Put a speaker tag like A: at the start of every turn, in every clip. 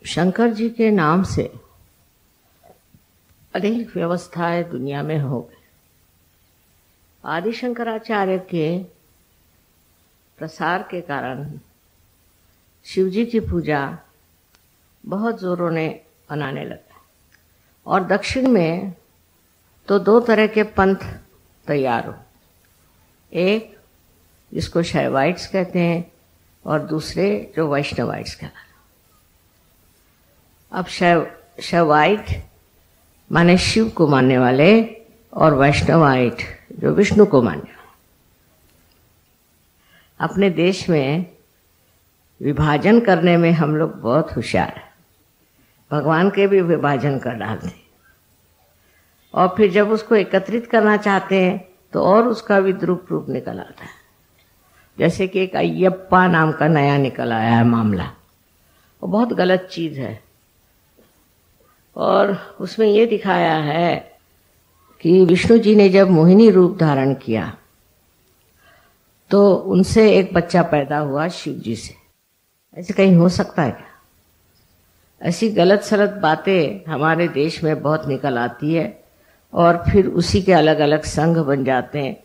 A: शंकर जी के नाम से अनेक व्यवस्थाएं दुनिया में हो गई। आदि शंकराचार्य के प्रसार के कारण शिव जी की पूजा बहुत जोरों ने मनाने लगा और दक्षिण में तो दो तरह के पंथ तैयार हो, एक जिसको शैवाइट्स कहते हैं और दूसरे जो वैष्णवाइट्स कहते हैं। अब शैवाइट माने शिव को मानने वाले और वैष्णवाइट जो विष्णु को मानने वाले। अपने देश में विभाजन करने में हम लोग बहुत होशियार हैं। भगवान के भी विभाजन कर डालते हैं और फिर जब उसको एकत्रित करना चाहते हैं तो और उसका विद्रूप रूप निकल आता है। जैसे कि एक अय्यप्पा नाम का नया निकल आया है मामला, वो बहुत गलत चीज है और उसमें ये दिखाया है कि विष्णु जी ने जब मोहिनी रूप धारण किया तो उनसे एक बच्चा पैदा हुआ शिव जी से। ऐसे कहीं हो सकता है क्या? ऐसी गलत सलत बातें हमारे देश में बहुत निकल आती है और फिर उसी के अलग अलग संघ बन जाते हैं।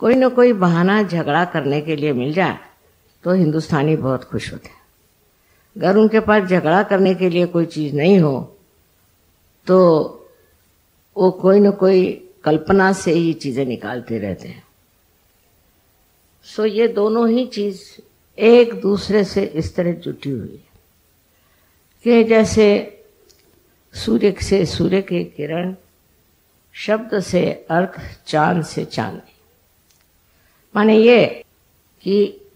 A: कोई ना कोई बहाना झगड़ा करने के लिए मिल जाए तो हिंदुस्तानी बहुत खुश होते हैं। अगर उनके पास झगड़ा करने के लिए कोई चीज़ नहीं हो तो वो कोई ना कोई कल्पना से ही चीज़ें निकालते रहते हैं। सो ये दोनों ही चीज़ एक दूसरे से इस तरह जुटी हुई है कि जैसे सूर्य से सूर्य की किरण, शब्द से अर्थ, चांद से चांदनी। माने ये कि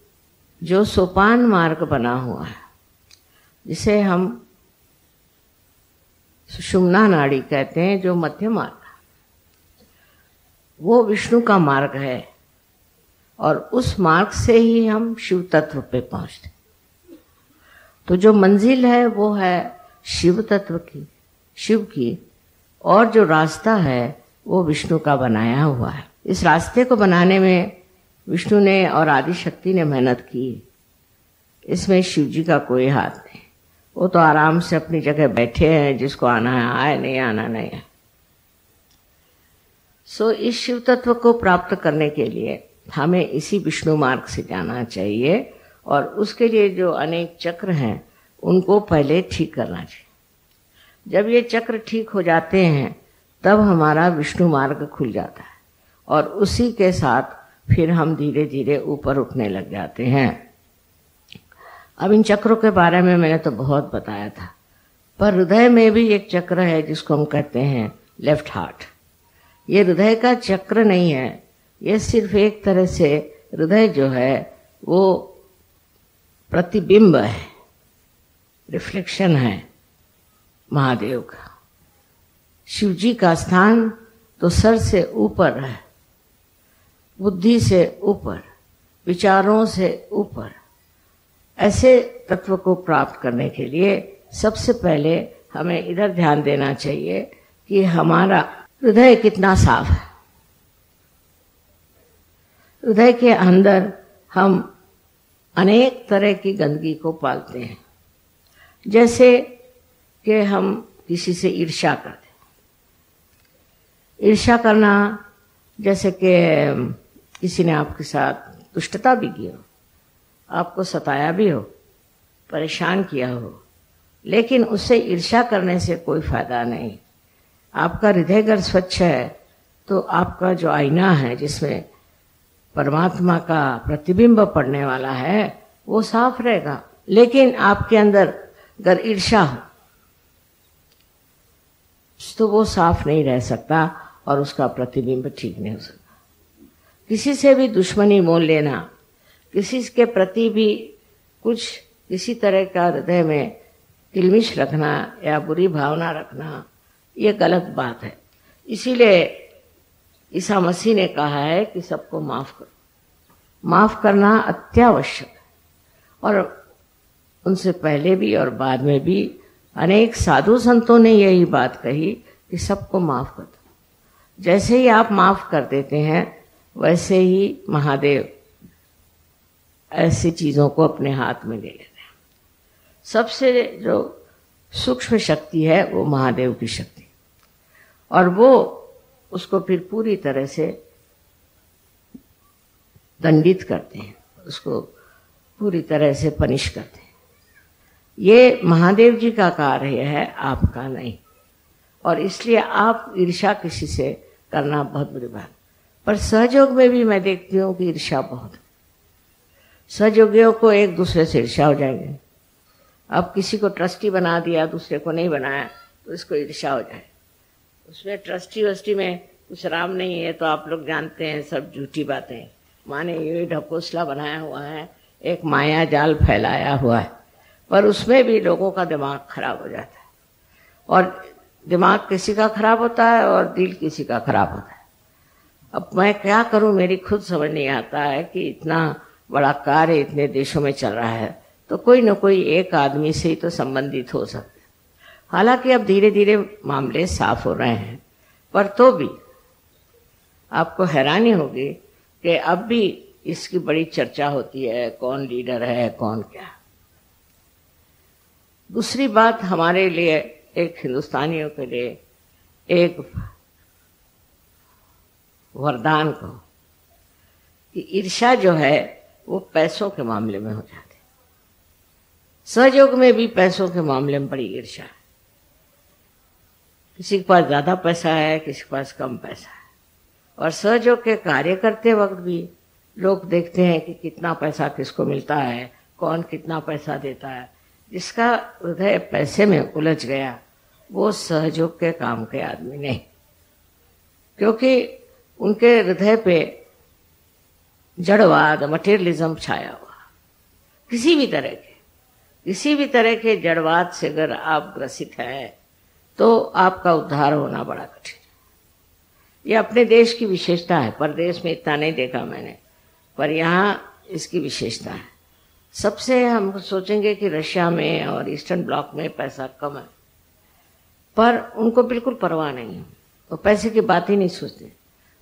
A: जो सोपान मार्ग बना हुआ है जिसे हम सुषुम्ना नाड़ी कहते हैं, जो मध्य मार्ग, वो विष्णु का मार्ग है और उस मार्ग से ही हम शिव तत्व पे पहुंचते। तो जो मंजिल है वो है शिव तत्व की, शिव की, और जो रास्ता है वो विष्णु का बनाया हुआ है। इस रास्ते को बनाने में विष्णु ने और आदि शक्ति ने मेहनत की। इसमें शिव जी का कोई हाथ नहीं। वो तो आराम से अपनी जगह बैठे हैं, जिसको आना है आए, नहीं आना नहीं है। सो इस शिव तत्व को प्राप्त करने के लिए हमें इसी विष्णु मार्ग से जाना चाहिए और उसके लिए जो अनेक चक्र हैं उनको पहले ठीक करना चाहिए। जब ये चक्र ठीक हो जाते हैं तब हमारा विष्णु मार्ग खुल जाता है और उसी के साथ फिर हम धीरे धीरे ऊपर उठने लग जाते हैं। अब इन चक्रों के बारे में मैंने तो बहुत बताया था, पर हृदय में भी एक चक्र है जिसको हम कहते हैं लेफ्ट हार्ट। ये हृदय का चक्र नहीं है, ये सिर्फ एक तरह से हृदय जो है वो प्रतिबिंब है, रिफ्लेक्शन है महादेव का। शिव जी का स्थान तो सर से ऊपर है, बुद्धि से ऊपर, विचारों से ऊपर। ऐसे तत्व को प्राप्त करने के लिए सबसे पहले हमें इधर ध्यान देना चाहिए कि हमारा हृदय कितना साफ है। हृदय के अंदर हम अनेक तरह की गंदगी को पालते हैं। जैसे कि हम किसी से ईर्ष्या करते हैं। ईर्ष्या करना जैसे कि किसी ने आपके साथ दुष्टता भी की हो, आपको सताया भी हो, परेशान किया हो, लेकिन उससे ईर्ष्या करने से कोई फायदा नहीं। आपका हृदय अगर स्वच्छ है तो आपका जो आईना है जिसमें परमात्मा का प्रतिबिंब पड़ने वाला है वो साफ रहेगा। लेकिन आपके अंदर अगर ईर्ष्या हो तो वो साफ नहीं रह सकता और उसका प्रतिबिंब ठीक नहीं हो सकता। किसी से भी दुश्मनी मोल लेना, किसी के प्रति भी कुछ किसी तरह का हृदय में तिलमिश रखना या बुरी भावना रखना, ये गलत बात है। इसीलिए ईसा मसीह ने कहा है कि सबको माफ करो। माफ करना अत्यावश्यक है और उनसे पहले भी और बाद में भी अनेक साधु संतों ने यही बात कही कि सबको माफ कर दो। जैसे ही आप माफ कर देते हैं वैसे ही महादेव ऐसी चीजों को अपने हाथ में ले लेते हैं। सबसे जो सूक्ष्म शक्ति है वो महादेव की शक्ति, और वो उसको फिर पूरी तरह से दंडित करते हैं, उसको पूरी तरह से पनिश करते हैं। ये महादेव जी का कार्य है, आपका नहीं। और इसलिए आप ईर्ष्या किसी से करना बहुत बुरी बात। पर सहयोग में भी मैं देखती हूँ कि ईर्ष्या बहुत है। सहयोगियों को एक दूसरे से ईर्ष्या हो जाएंगे। अब किसी को ट्रस्टी बना दिया, दूसरे को नहीं बनाया, तो इसको ईर्ष्या हो जाए। उसमें ट्रस्टी वस्टी में कुछ राम नहीं है, तो आप लोग जानते हैं सब झूठी बातें। माने ये ढकोसला बनाया हुआ है, एक माया जाल फैलाया हुआ है, पर उसमें भी लोगों का दिमाग खराब हो जाता है। और दिमाग किसी का खराब होता है और दिल किसी का खराब होता है। अब मैं क्या करूं, मेरी खुद समझ नहीं आता है कि इतना बड़ा कार्य इतने देशों में चल रहा है, तो कोई न कोई एक आदमी से ही तो संबंधित हो सकते हैं। हालांकि अब धीरे धीरे मामले साफ हो रहे हैं, पर तो भी आपको हैरानी होगी कि अब भी इसकी बड़ी चर्चा होती है, कौन लीडर है, कौन क्या। दूसरी बात, हमारे लिए, एक हिंदुस्तानियों के लिए एक वरदान को कि ईर्ष्या जो है वो पैसों के मामले में हो जाती है। सहयोग में भी पैसों के मामले में बड़ी ईर्ष्या है। किसी के पास ज्यादा पैसा है, किसी के पास कम पैसा है। और सहयोग के कार्य करते वक्त भी लोग देखते हैं कि कितना पैसा किसको मिलता है, कौन कितना पैसा देता है। जिसका हृदय पैसे में उलझ गया वो सहयोग के काम के आदमी नहीं, क्योंकि उनके हृदय पे जड़वाद, मटेरियलिज्म छाया हुआ। किसी भी तरह के जड़वाद से अगर आप ग्रसित हैं तो आपका उद्धार होना बड़ा कठिन है। ये अपने देश की विशेषता है, परदेश में इतना नहीं देखा मैंने, पर यहाँ इसकी विशेषता है। सबसे हम सोचेंगे कि रशिया में और ईस्टर्न ब्लॉक में पैसा कम है, पर उनको बिल्कुल परवाह नहीं है, वो पैसे की बात ही नहीं सोचते।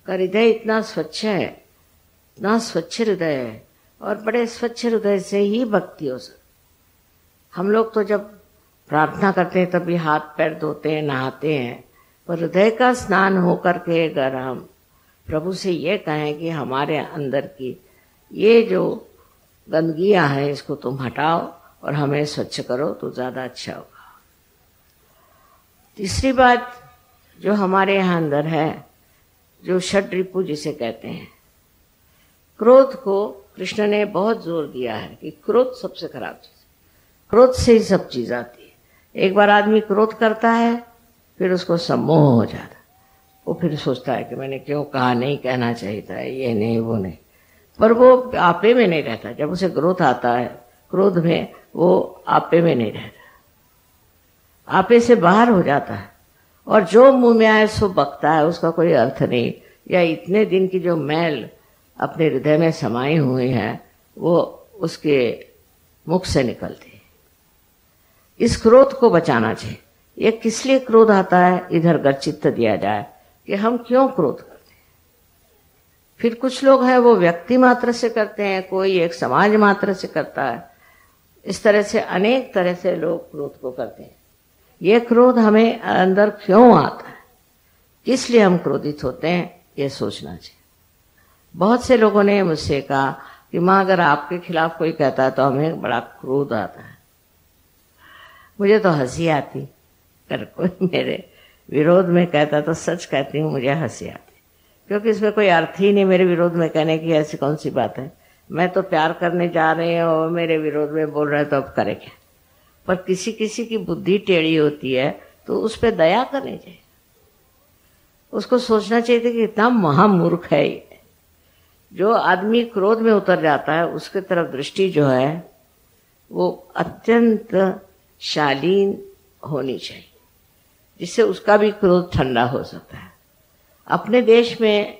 A: का हृदय इतना स्वच्छ है, इतना स्वच्छ हृदय है, और बड़े स्वच्छ हृदय से ही भक्ति हो सकती। हम लोग तो जब प्रार्थना करते हैं तभी हाथ पैर धोते हैं, नहाते हैं, पर हृदय का स्नान होकर के अगर हम प्रभु से ये कहें कि हमारे अंदर की ये जो गंदगियां हैं इसको तुम हटाओ और हमें स्वच्छ करो, तो ज्यादा अच्छा होगा। तीसरी बात जो हमारे यहाँ अंदर है, जो षड रिपु जिसे कहते हैं, क्रोध को कृष्ण ने बहुत जोर दिया है कि क्रोध सबसे खराब चीज, क्रोध से ही सब चीज आती है। एक बार आदमी क्रोध करता है, फिर उसको सम्मोह हो जाता है। वो फिर सोचता है कि मैंने क्यों कहा, नहीं कहना चाहिए था, ये नहीं वो नहीं, पर वो आपे में नहीं रहता। जब उसे क्रोध आता है, क्रोध में वो आपे में नहीं रहता, आपे से बाहर हो जाता है, और जो मुंह में आए सो बकता है, उसका कोई अर्थ नहीं। या इतने दिन की जो मैल अपने हृदय में समाई हुई है वो उसके मुख से निकलती है। इस क्रोध को बचाना चाहिए। ये किस लिए क्रोध आता है, इधर गर्चित्त दिया जाए कि हम क्यों क्रोध करते हैं। फिर कुछ लोग हैं वो व्यक्ति मात्र से करते हैं, कोई एक समाज मात्र से करता है। इस तरह से अनेक तरह से लोग क्रोध को करते हैं। ये क्रोध हमें अंदर क्यों आता है, किस लिए हम क्रोधित होते हैं, ये सोचना चाहिए। बहुत से लोगों ने मुझसे कहा कि माँ अगर आपके खिलाफ कोई कहता है तो हमें बड़ा क्रोध आता है। मुझे तो हंसी आती, अगर कोई मेरे विरोध में कहता तो सच कहती हूँ मुझे हंसी आती, क्योंकि इसमें कोई अर्थ ही नहीं मेरे विरोध में कहने की। ऐसी कौन सी बात है, मैं तो प्यार करने जा रहे हैं और मेरे विरोध में बोल रहे हैं, तो अब करे क्या। पर किसी किसी की बुद्धि टेढ़ी होती है तो उस पर दया करनी चाहिए, उसको सोचना चाहिए कि इतना महामूर्ख है ये। जो आदमी क्रोध में उतर जाता है उसके तरफ दृष्टि जो है वो अत्यंत शालीन होनी चाहिए, जिससे उसका भी क्रोध ठंडा हो सकता है। अपने देश में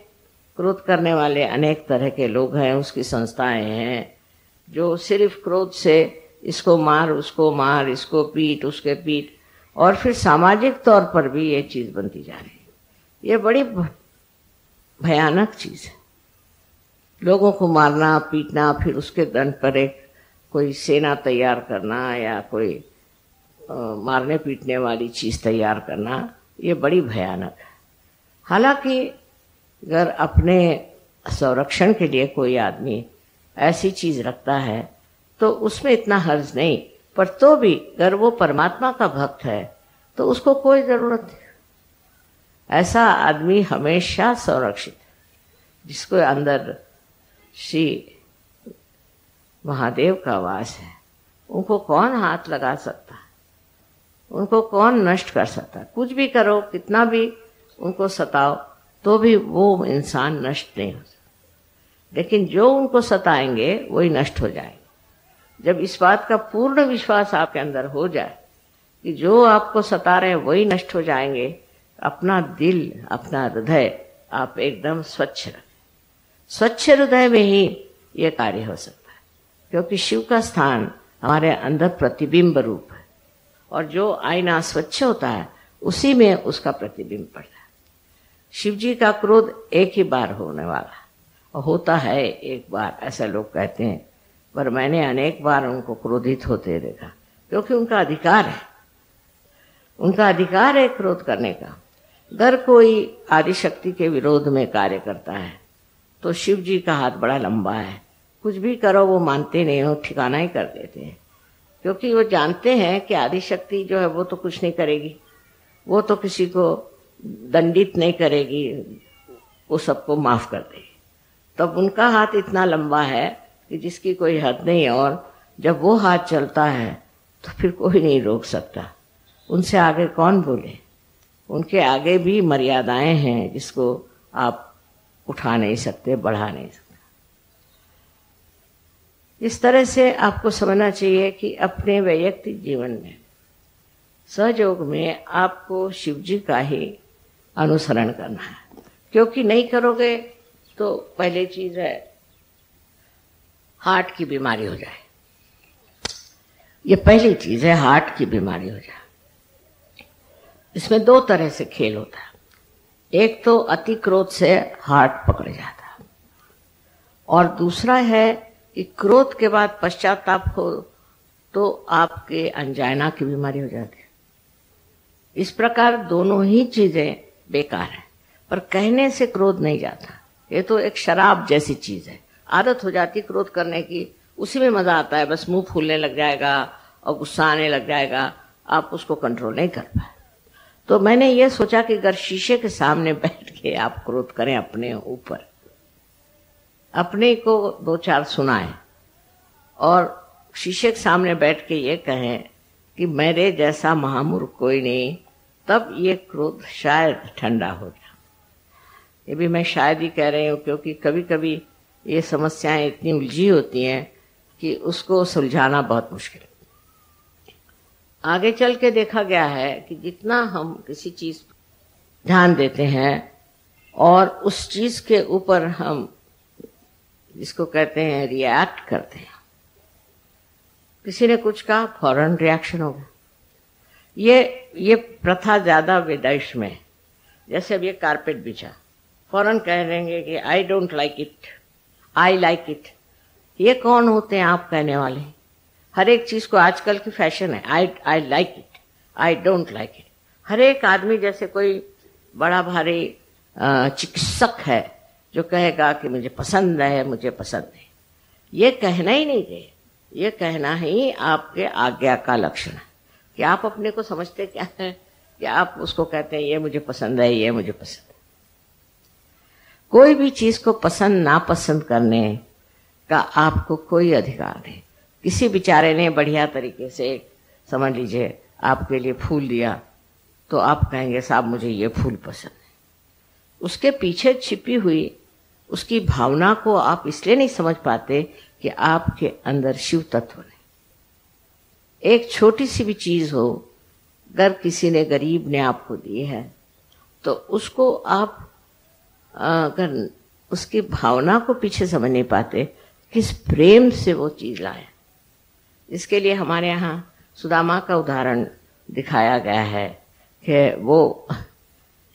A: क्रोध करने वाले अनेक तरह के लोग हैं, उसकी संस्थाएं हैं जो सिर्फ क्रोध से इसको मार, उसको मार, इसको पीट, उसके पीट, और फिर सामाजिक तौर पर भी ये चीज बनती जा रही है। ये बड़ी भयानक चीज है, लोगों को मारना, पीटना, फिर उसके दंड पर एक कोई सेना तैयार करना या कोई मारने पीटने वाली चीज तैयार करना, ये बड़ी भयानक है। हालांकि अगर अपने संरक्षण के लिए कोई आदमी ऐसी चीज रखता है तो उसमें इतना हर्ज नहीं, पर तो भी अगर वो परमात्मा का भक्त है तो उसको कोई जरूरत नहीं। ऐसा आदमी हमेशा संरक्षित है, जिसको अंदर श्री महादेव का वास है। उनको कौन हाथ लगा सकता है, उनको कौन नष्ट कर सकता है। कुछ भी करो, कितना भी उनको सताओ, तो भी वो इंसान नष्ट नहीं हो सकता। लेकिन जो उनको सताएंगे वही नष्ट हो जाएंगे। जब इस बात का पूर्ण विश्वास आपके अंदर हो जाए कि जो आपको सता रहे हैं वही नष्ट हो जाएंगे, अपना दिल, अपना हृदय आप एकदम स्वच्छ रखें। स्वच्छ हृदय में ही ये कार्य हो सकता है, क्योंकि शिव का स्थान हमारे अंदर प्रतिबिंब रूप है, और जो आईना स्वच्छ होता है उसी में उसका प्रतिबिंब पड़ता है। शिव जी का क्रोध एक ही बार होने वाला, और होता है एक बार, ऐसा लोग कहते हैं, पर मैंने अनेक बार उनको क्रोधित होते देखा, क्योंकि उनका अधिकार है, उनका अधिकार है क्रोध करने का। अगर कोई आदिशक्ति के विरोध में कार्य करता है तो शिव जी का हाथ बड़ा लंबा है, कुछ भी करो वो मानते नहीं हो, ठिकाना ही कर देते हैं, क्योंकि वो जानते हैं कि आदिशक्ति जो है वो तो कुछ नहीं करेगी, वो तो किसी को दंडित नहीं करेगी, वो सबको माफ कर देगी। तब उनका हाथ इतना लंबा है कि जिसकी कोई हद नहीं, और जब वो हाथ चलता है तो फिर कोई नहीं रोक सकता। उनसे आगे कौन बोले, उनके आगे भी मर्यादाएं हैं जिसको आप उठा नहीं सकते, बढ़ा नहीं सकते। इस तरह से आपको समझना चाहिए कि अपने वैयक्तिक जीवन में सहयोग में आपको शिव जी का ही अनुसरण करना है, क्योंकि नहीं करोगे तो पहले चीज है हार्ट की बीमारी हो जाए। ये पहली चीज है, हार्ट की बीमारी हो जाए। इसमें दो तरह से खेल होता है। एक तो अति क्रोध से हार्ट पकड़ जाता है, और दूसरा है कि क्रोध के बाद पश्चाताप हो तो आपके अंजाइना की बीमारी हो जाती है। इस प्रकार दोनों ही चीजें बेकार है, पर कहने से क्रोध नहीं जाता। ये तो एक शराब जैसी चीज है, आदत हो जाती क्रोध करने की, उसी में मजा आता है, बस मुंह फूलने लग जाएगा और गुस्सा आने लग जाएगा, आप उसको कंट्रोल नहीं कर पाए। तो मैंने ये सोचा कि अगर शीशे के सामने बैठ के आप क्रोध करें अपने ऊपर, अपने को दो चार सुनाएं, और शीशे के सामने बैठ के ये कहें कि मेरे जैसा महामूर्ख कोई नहीं, तब ये क्रोध शायद ठंडा हो जाए। ये भी मैं शायद ही कह रही हूँ, क्योंकि कभी कभी ये समस्याएं इतनी उलझी होती हैं कि उसको सुलझाना बहुत मुश्किल है। आगे चल के देखा गया है कि जितना हम किसी चीज ध्यान देते हैं और उस चीज के ऊपर हम जिसको कहते हैं रिएक्ट करते हैं, किसी ने कुछ कहा फौरन रिएक्शन होगा। ये प्रथा ज्यादा विदेश में, जैसे अब ये कारपेट बिछा, फौरन कह देंगे कि आई don't like it, I like it. ये कौन होते हैं आप कहने वाले? हर एक चीज को आजकल की फैशन है, I like it, I don't like it. हर एक आदमी जैसे कोई बड़ा भारी चिकित्सक है जो कहेगा कि मुझे पसंद है, मुझे पसंद है। ये कहना ही नहीं चाहिए, ये कहना ही आपके आज्ञा का लक्षण है कि आप अपने को समझते क्या है कि आप उसको कहते हैं ये मुझे पसंद है, ये मुझे पसंद है। कोई भी चीज को पसंद नापसंद करने का आपको कोई अधिकार नहीं। किसी बेचारे ने बढ़िया तरीके से, समझ लीजिए, आपके लिए फूल दिया, तो आप कहेंगे साहब मुझे ये फूल पसंद है। उसके पीछे छिपी हुई उसकी भावना को आप इसलिए नहीं समझ पाते कि आपके अंदर शिव तत्व नहीं। एक छोटी सी भी चीज हो, अगर किसी ने गरीब ने आपको दी है तो उसको आप अगर उसकी भावना को पीछे समझ नहीं पाते, किस प्रेम से वो चीज लाए। इसके लिए हमारे यहाँ सुदामा का उदाहरण दिखाया गया है कि वो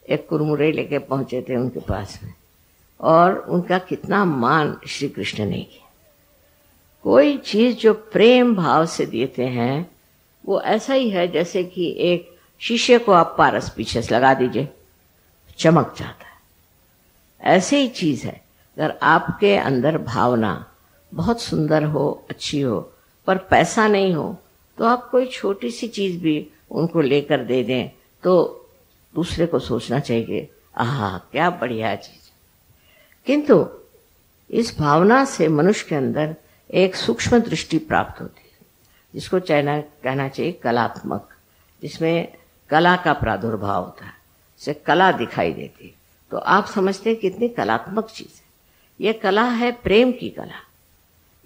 A: एक कुरमुरे लेके पहुंचे थे उनके पास में, और उनका कितना मान श्री कृष्ण ने किया। कोई चीज जो प्रेम भाव से देते हैं वो ऐसा ही है जैसे कि एक शीशे को आप पारस पीछे से लगा दीजिए, चमक जाता है। ऐसे ही चीज है, अगर आपके अंदर भावना बहुत सुंदर हो, अच्छी हो, पर पैसा नहीं हो, तो आप कोई छोटी सी चीज भी उनको लेकर दे दें तो दूसरे को सोचना चाहिए, आहा क्या बढ़िया चीज। किंतु इस भावना से मनुष्य के अंदर एक सूक्ष्म दृष्टि प्राप्त होती है, जिसको कहना चाहिए कलात्मक, जिसमें कला का प्रादुर्भाव होता है, से कला दिखाई देती है। तो आप समझते हैं कितनी कलात्मक चीज है। ये कला है प्रेम की कला,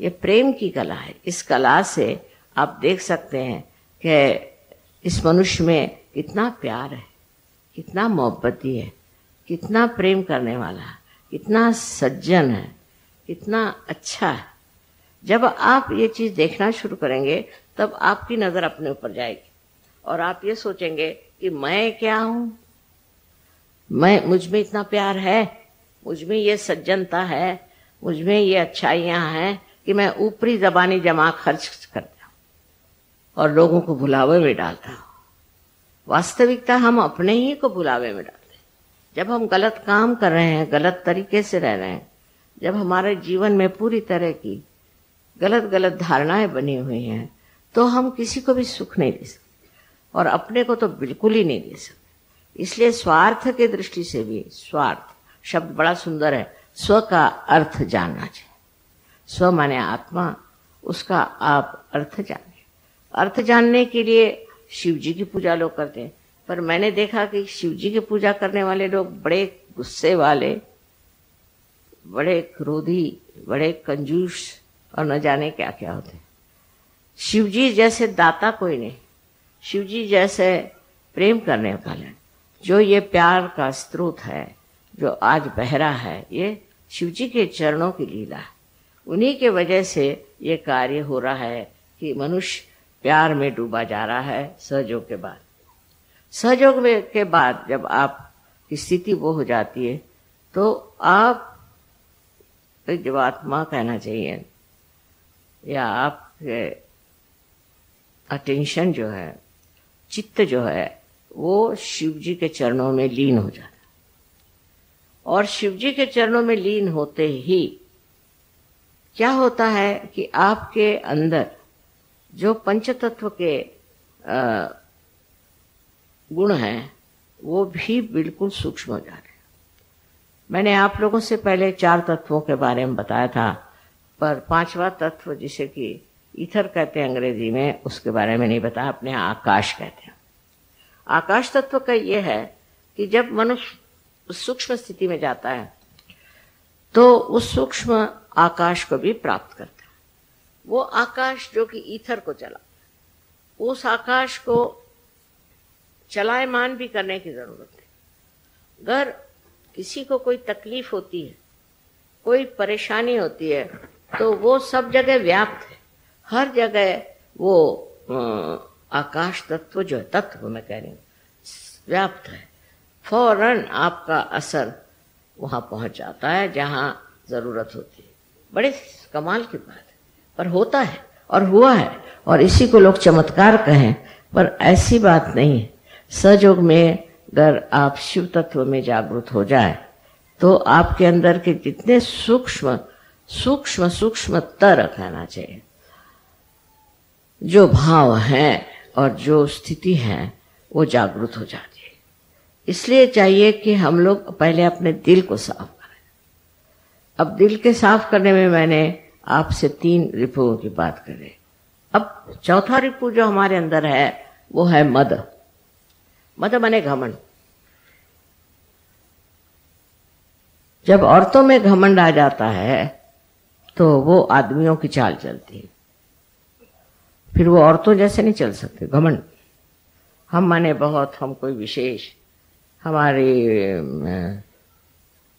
A: ये प्रेम की कला है। इस कला से आप देख सकते हैं कि इस मनुष्य में कितना प्यार है, कितना मोहब्बती है, कितना प्रेम करने वाला है, कितना सज्जन है, कितना अच्छा है। जब आप ये चीज देखना शुरू करेंगे तब आपकी नजर अपने ऊपर जाएगी और आप ये सोचेंगे कि मैं क्या हूं, मुझ में इतना प्यार है, मुझ में ये सज्जनता है, मुझ में ये अच्छाइयां हैं कि मैं ऊपरी जबानी जमा खर्च करता हूं और लोगों को भुलावे में डालता हूं। वास्तविकता हम अपने ही को भुलावे में डालते हैं। जब हम गलत काम कर रहे हैं, गलत तरीके से रह रहे हैं, जब हमारे जीवन में पूरी तरह की गलत गलत धारणाएं बनी हुई हैं, तो हम किसी को भी सुख नहीं दे सकते और अपने को तो बिल्कुल ही नहीं दे सकते। इसलिए स्वार्थ के दृष्टि से भी, स्वार्थ शब्द बड़ा सुंदर है, स्व का अर्थ जानना चाहिए। स्व माने आत्मा, उसका आप अर्थ जाने। अर्थ जानने के लिए शिव जी की पूजा लोग करते हैं, पर मैंने देखा कि शिव जी की पूजा करने वाले लोग बड़े गुस्से वाले, बड़े क्रोधी, बड़े कंजूस और न जाने क्या क्या होते हैं। शिव जी जैसे दाता कोई नहीं, शिव जी जैसे प्रेम करने वाले, जो ये प्यार का स्रोत है, जो आज बह रहा है, ये शिव जी के चरणों की लीला है। उन्हीं के वजह से ये कार्य हो रहा है कि मनुष्य प्यार में डूबा जा रहा है सहयोग के बाद। सहयोग के बाद जब आप की स्थिति वो हो जाती है तो आप जब आत्मा कहना चाहिए या आपके अटेंशन जो है, चित्त जो है, वो शिव जी के चरणों में लीन हो जाता है। और शिव जी के चरणों में लीन होते ही क्या होता है कि आपके अंदर जो पंचतत्व के गुण हैं वो भी बिल्कुल सूक्ष्म हो जा रहे हैं। मैंने आप लोगों से पहले 4 तत्वों के बारे में बताया था, पर 5वां तत्व जिसे कि ईथर कहते हैं अंग्रेजी में, उसके बारे में नहीं बताया, अपने आकाश कहते हैं। आकाश तत्व का ये है कि जब मनुष्य सूक्ष्म स्थिति में जाता है तो उस सूक्ष्म आकाश को भी प्राप्त करता है। वो आकाश जो कि ईथर को चला, उस आकाश को चलायमान भी करने की जरूरत है। अगर किसी को कोई तकलीफ होती है, कोई परेशानी होती है, तो वो सब जगह व्याप्त है, हर जगह वो आकाश तत्व जो है, तत्व मैं कह रही हूँ, व्याप्त है। फौरन आपका असर वहां पहुंच जाता है जहां जरूरत होती है। बड़े कमाल की बात है, पर होता है और हुआ है, और इसी को लोग चमत्कार कहें, पर ऐसी बात नहीं है। सहयोग में अगर आप शिव तत्व में जागृत हो जाए तो आपके अंदर के जितने सूक्ष्मतर कहना चाहिए, जो भाव हैं और जो स्थिति है वो जागृत हो जाती है। इसलिए चाहिए कि हम लोग पहले अपने दिल को साफ करें। अब दिल के साफ करने में मैंने आपसे 3 रिपुओं की बात करी। अब चौथा रिपु जो हमारे अंदर है वो है मद। मद माने घमंड। जब औरतों में घमंड आ जाता है तो वो आदमियों की चाल चलती है, फिर वो औरतों जैसे नहीं चल सकते। घमंड, हम माने बहुत, हम कोई विशेष, हमारी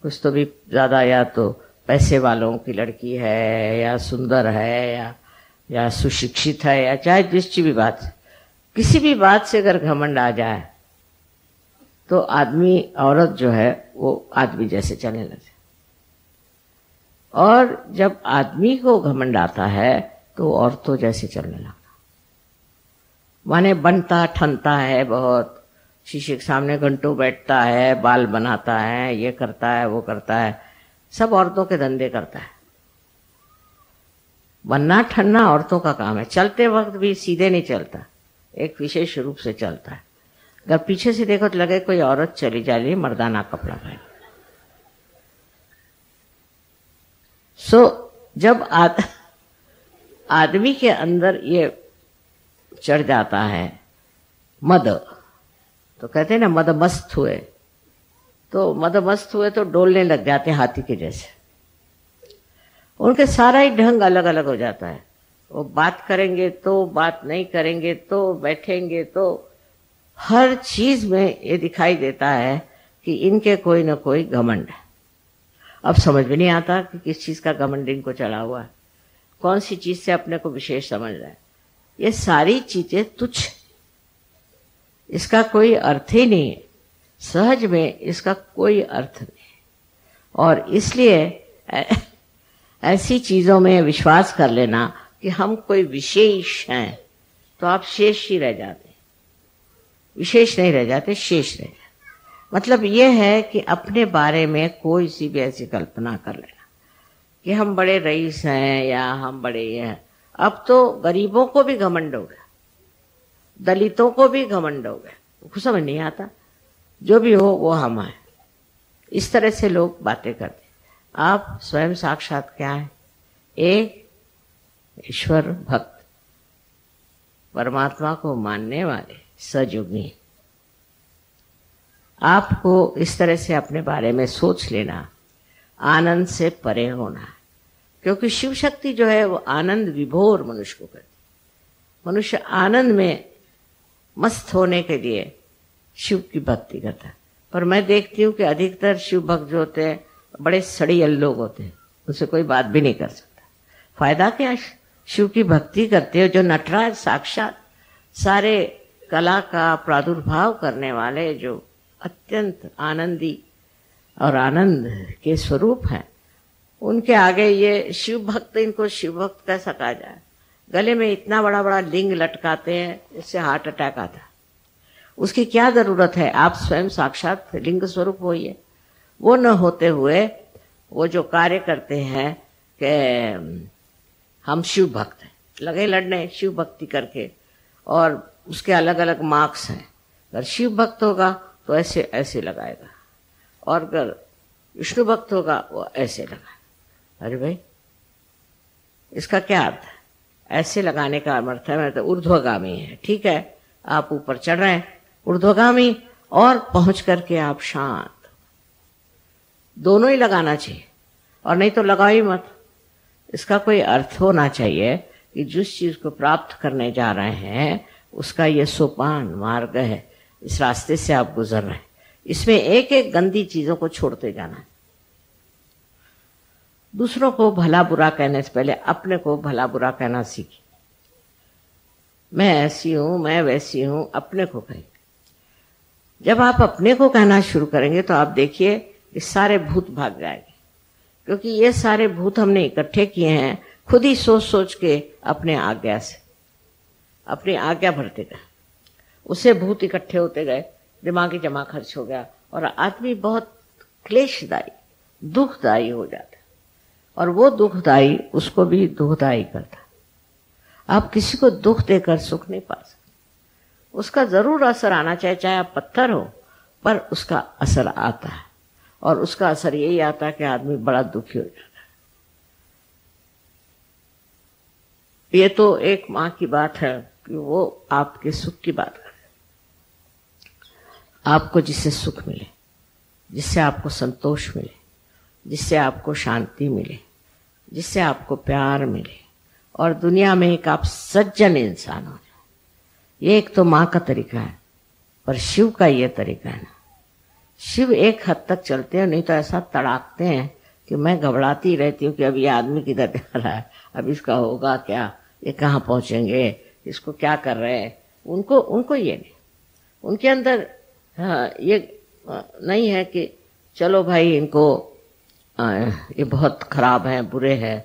A: कुछ तो भी ज्यादा, या तो पैसे वालों की लड़की है, या सुंदर है, या सुशिक्षित है, या चाहे जिसकी भी बात, किसी भी बात से अगर घमंड आ जाए तो आदमी, औरत जो है वो आदमी जैसे चलने लगे। और जब आदमी को घमंड आता है तो औरतों जैसे चलने लगता। माने बनता ठनता है बहुत, शीशे के सामने घंटों बैठता है, बाल बनाता है, ये करता है वो करता है, सब औरतों के धंधे करता है। बनना ठनना औरतों का काम है। चलते वक्त भी सीधे नहीं चलता, एक विशेष रूप से चलता है। अगर पीछे से देखो तो लगे कोई औरत चली जा रही है मर्दाना कपड़ा पहन। जब आदमी के अंदर ये चढ़ जाता है मद, तो कहते हैं ना मद मस्त हुए, तो मद मस्त हुए तो डोलने लग जाते हैं हाथी के जैसे। उनके सारा ही ढंग अलग अलग हो जाता है। वो बात करेंगे तो, बात नहीं करेंगे तो, बैठेंगे तो, हर चीज में ये दिखाई देता है कि इनके कोई ना कोई घमंड है। अब समझ में नहीं आता कि किस चीज का घमंड इनको चढ़ा हुआ है, कौन सी चीज से अपने को विशेष समझ रहा है। ये सारी चीजें तुच्छ, इसका कोई अर्थ ही नहीं है, सहज में इसका कोई अर्थ नहीं। और इसलिए ऐसी चीजों में विश्वास कर लेना कि हम कोई विशेष हैं, तो आप शेष ही रह जाते, विशेष नहीं रह जाते, शेष रह जाते। मतलब यह है कि अपने बारे में कोई सी भी ऐसी कल्पना कर लेना कि हम बड़े रईस हैं या हम बड़े ये हैं। अब तो गरीबों को भी घमंड हो गया, दलितों को भी घमंड हो गया, कुछ समझ नहीं आता, जो भी हो वो हम हैं। इस तरह से लोग बातें करते। आप स्वयं साक्षात क्या है? एक ईश्वर भक्त, परमात्मा को मानने वाले सजोगी। आपको इस तरह से अपने बारे में सोच लेना, आनंद से परे होना है। क्योंकि शिव शक्ति जो है वो आनंद विभोर मनुष्य को करती। मनुष्य आनंद में मस्त होने के लिए शिव की भक्ति करता है। पर मैं देखती हूँ कि अधिकतर शिव भक्त जो होते हैं बड़े सड़ियल लोग होते हैं, उनसे कोई बात भी नहीं कर सकता। फायदा क्या? शिव की भक्ति करते हो जो नटराज साक्षात सारे कला का प्रादुर्भाव करने वाले, जो अत्यंत आनंदी और आनंद के स्वरूप हैं, उनके आगे ये शिव भक्त, इनको शिव भक्त कैसा कहा जाए? गले में इतना बड़ा बड़ा लिंग लटकाते हैं, इससे हार्ट अटैक आता है। उसकी क्या जरूरत है? आप स्वयं साक्षात लिंग स्वरूप होइए। वो न होते हुए वो जो कार्य करते हैं कि हम शिव भक्त हैं, लगे लड़ने शिव भक्ति करके, और उसके अलग अलग मार्क्स हैं। अगर शिव भक्त होगा तो ऐसे ऐसे लगाएगा, और अगर विष्णु भक्त होगा वो ऐसे लगाएगा। अरे भाई, इसका क्या अर्थ है? ऐसे लगाने का अर्थ है मैं तो ऊर्ध्वगामी है। ठीक है, आप ऊपर चढ़ रहे हैं ऊर्ध्वगामी, और पहुंच करके आप शांत। दोनों ही लगाना चाहिए, और नहीं तो लगाओ ही मत। इसका कोई अर्थ होना चाहिए कि जिस चीज को प्राप्त करने जा रहे हैं उसका ये सोपान मार्ग है, इस रास्ते से आप गुजर रहे हैं। इसमें एक एक गंदी चीजों को छोड़ते जाना है। दूसरों को भला बुरा कहने से पहले अपने को भला बुरा कहना सीखिए। मैं ऐसी हूं, मैं वैसी हूं, अपने को कहें। जब आप अपने को कहना शुरू करेंगे तो आप देखिए कि सारे भूत भाग जाएंगे। क्योंकि ये सारे भूत हमने इकट्ठे किए हैं खुद ही सोच सोच के, अपने आज्ञा से, अपनी आज्ञा भरते गए, उससे भूत इकट्ठे होते गए, दिमागी जमा खर्च हो गया, और आदमी बहुत क्लेशदायी, दुखदायी हो जाता है। और वो दुखदायी उसको भी दुखदायी करता है। आप किसी को दुख देकर सुख नहीं पा सकते। उसका जरूर असर आना चाहिए, चाहे आप पत्थर हो, पर उसका असर आता है। और उसका असर यही आता है कि आदमी बड़ा दुखी हो जाता है। ये तो एक माँ की बात है कि वो आपके सुख की बात करे। आपको जिससे सुख मिले, जिससे आपको संतोष मिले, जिससे आपको शांति मिले, जिससे आपको प्यार मिले, और दुनिया में एक आप सज्जन इंसान हो जाए। ये एक तो माँ का तरीका है, पर शिव का ये तरीका है ना। शिव एक हद तक चलते हैं, नहीं तो ऐसा तड़ाकते हैं कि मैं घबराती रहती हूँ कि अब ये आदमी किधर जा रहा है, अब इसका होगा क्या, ये कहाँ पहुंचेंगे, इसको क्या कर रहे हैं। उनको ये नहीं, उनके अंदर ये नहीं है कि चलो भाई इनको ये बहुत खराब है, बुरे हैं,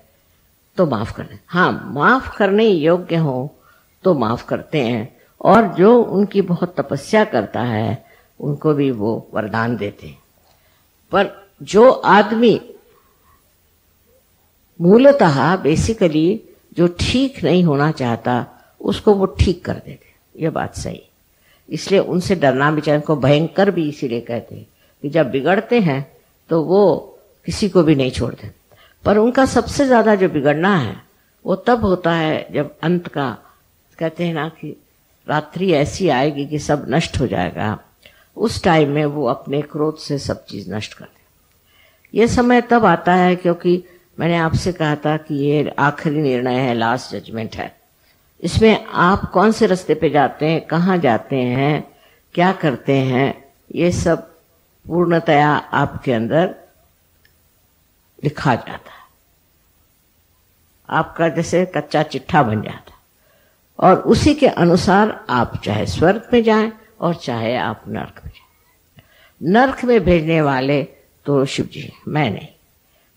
A: तो माफ कर दें। हाँ, माफ करने योग्य हो तो माफ करते हैं, और जो उनकी बहुत तपस्या करता है उनको भी वो वरदान देते हैं। पर जो आदमी मूलतः बेसिकली जो ठीक नहीं होना चाहता उसको वो ठीक कर देते, ये बात सही। इसलिए उनसे डरना भी चाहिए। उनको भयंकर भी इसीलिए कहते हैं कि जब बिगड़ते हैं तो वो किसी को भी नहीं छोड़ते। पर उनका सबसे ज्यादा जो बिगड़ना है वो तब होता है जब अंत का, कहते हैं ना कि रात्रि ऐसी आएगी कि सब नष्ट हो जाएगा, उस टाइम में वो अपने क्रोध से सब चीज नष्ट कर दे। ये समय तब आता है क्योंकि मैंने आपसे कहा था कि ये आखिरी निर्णय है, लास्ट जजमेंट है। इसमें आप कौन से रास्ते पे जाते हैं, कहाँ जाते हैं, क्या करते हैं, ये सब पूर्णतया आपके अंदर लिखा जाता है। आपका जैसे कच्चा चिट्ठा बन जाता है और उसी के अनुसार आप चाहे स्वर्ग में जाएं और चाहे आप नरक में जाएं। नरक में भेजने वाले तो शिव जी, मैं नहीं,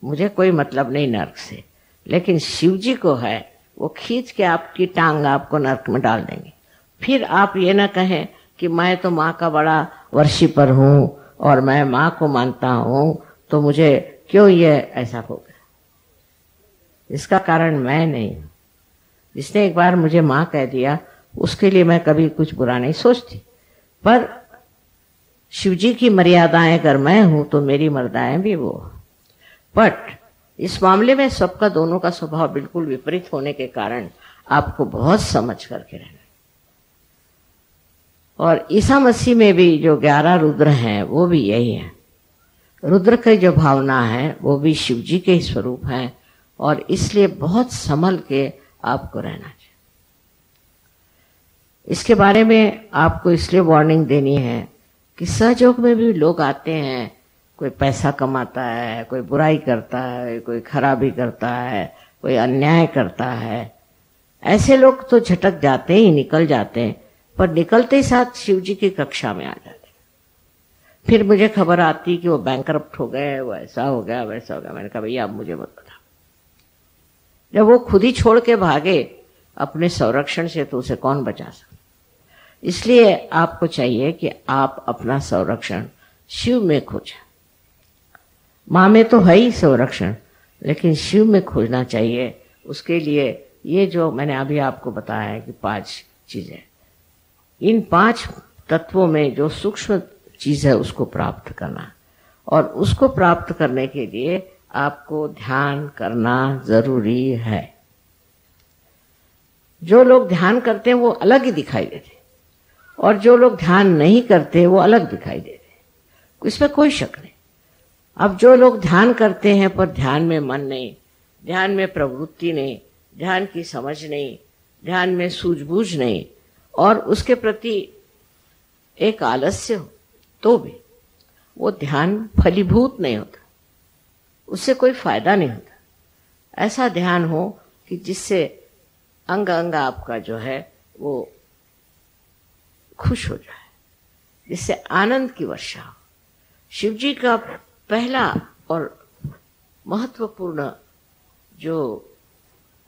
A: मुझे कोई मतलब नहीं नरक से, लेकिन शिव जी को है, वो खींच के आपकी टांग आपको नरक में डाल देंगे। फिर आप ये ना कहें कि मैं तो माँ का बड़ा वर्शिपर हूँ और मैं माँ को मानता हूँ तो मुझे क्यों ये ऐसा हो गया। इसका कारण मैं नहीं हूँ। जिसने एक बार मुझे माँ कह दिया उसके लिए मैं कभी कुछ बुरा नहीं सोचती, पर शिव जी की मर्यादाएं अगर मैं हूं तो मेरी मर्यादाएं भी वो। बट इस मामले में सबका, दोनों का स्वभाव बिल्कुल विपरीत होने के कारण आपको बहुत समझ करके रहना। और ईसा मसीह में भी जो 11 रुद्र हैं वो भी यही है। रुद्र की जो भावना है वो भी शिव जी के स्वरूप हैं और इसलिए बहुत संभल के आपको रहना चाहिए। इसके बारे में आपको इसलिए वार्निंग देनी है कि सहयोग में भी लोग आते हैं, कोई पैसा कमाता है, कोई बुराई करता है, कोई खराबी करता है, कोई अन्याय करता है। ऐसे लोग तो झटक जाते ही, निकल जाते हैं, पर निकलते ही साथ शिव जी की कक्षा में आ जाते हैं। फिर मुझे खबर आती कि वो बैंकरप्ट हो गए, वो ऐसा हो गया, वैसा हो गया। मैंने कहा भैया आप मुझे मत बता। जब वो खुद ही छोड़ के भागे अपने संरक्षण से तो उसे कौन बचा सकता। इसलिए आपको चाहिए कि आप अपना संरक्षण शिव में खोजें। माँ में तो है ही संरक्षण, लेकिन शिव में खोजना चाहिए। उसके लिए ये जो मैंने अभी आपको बताया है कि 5 चीजें, इन 5 तत्वों में जो सूक्ष्म चीज है उसको प्राप्त करना, और उसको प्राप्त करने के लिए आपको ध्यान करना जरूरी है। जो लोग ध्यान करते हैं वो अलग ही दिखाई देते, और जो लोग ध्यान नहीं करते वो अलग दिखाई देते, इसमें कोई शक नहीं। अब जो लोग ध्यान करते हैं पर ध्यान में मन नहीं, ध्यान में प्रवृत्ति नहीं, ध्यान की समझ नहीं, ध्यान में सूझबूझ नहीं, और उसके प्रति एक आलस्य हो, तो भी वो ध्यान फलीभूत नहीं होता, उससे कोई फायदा नहीं होता। ऐसा ध्यान हो कि जिससे अंग अंग आपका जो है वो खुश हो जाए, जिससे आनंद की वर्षा हो। शिव जी का पहला और महत्वपूर्ण जो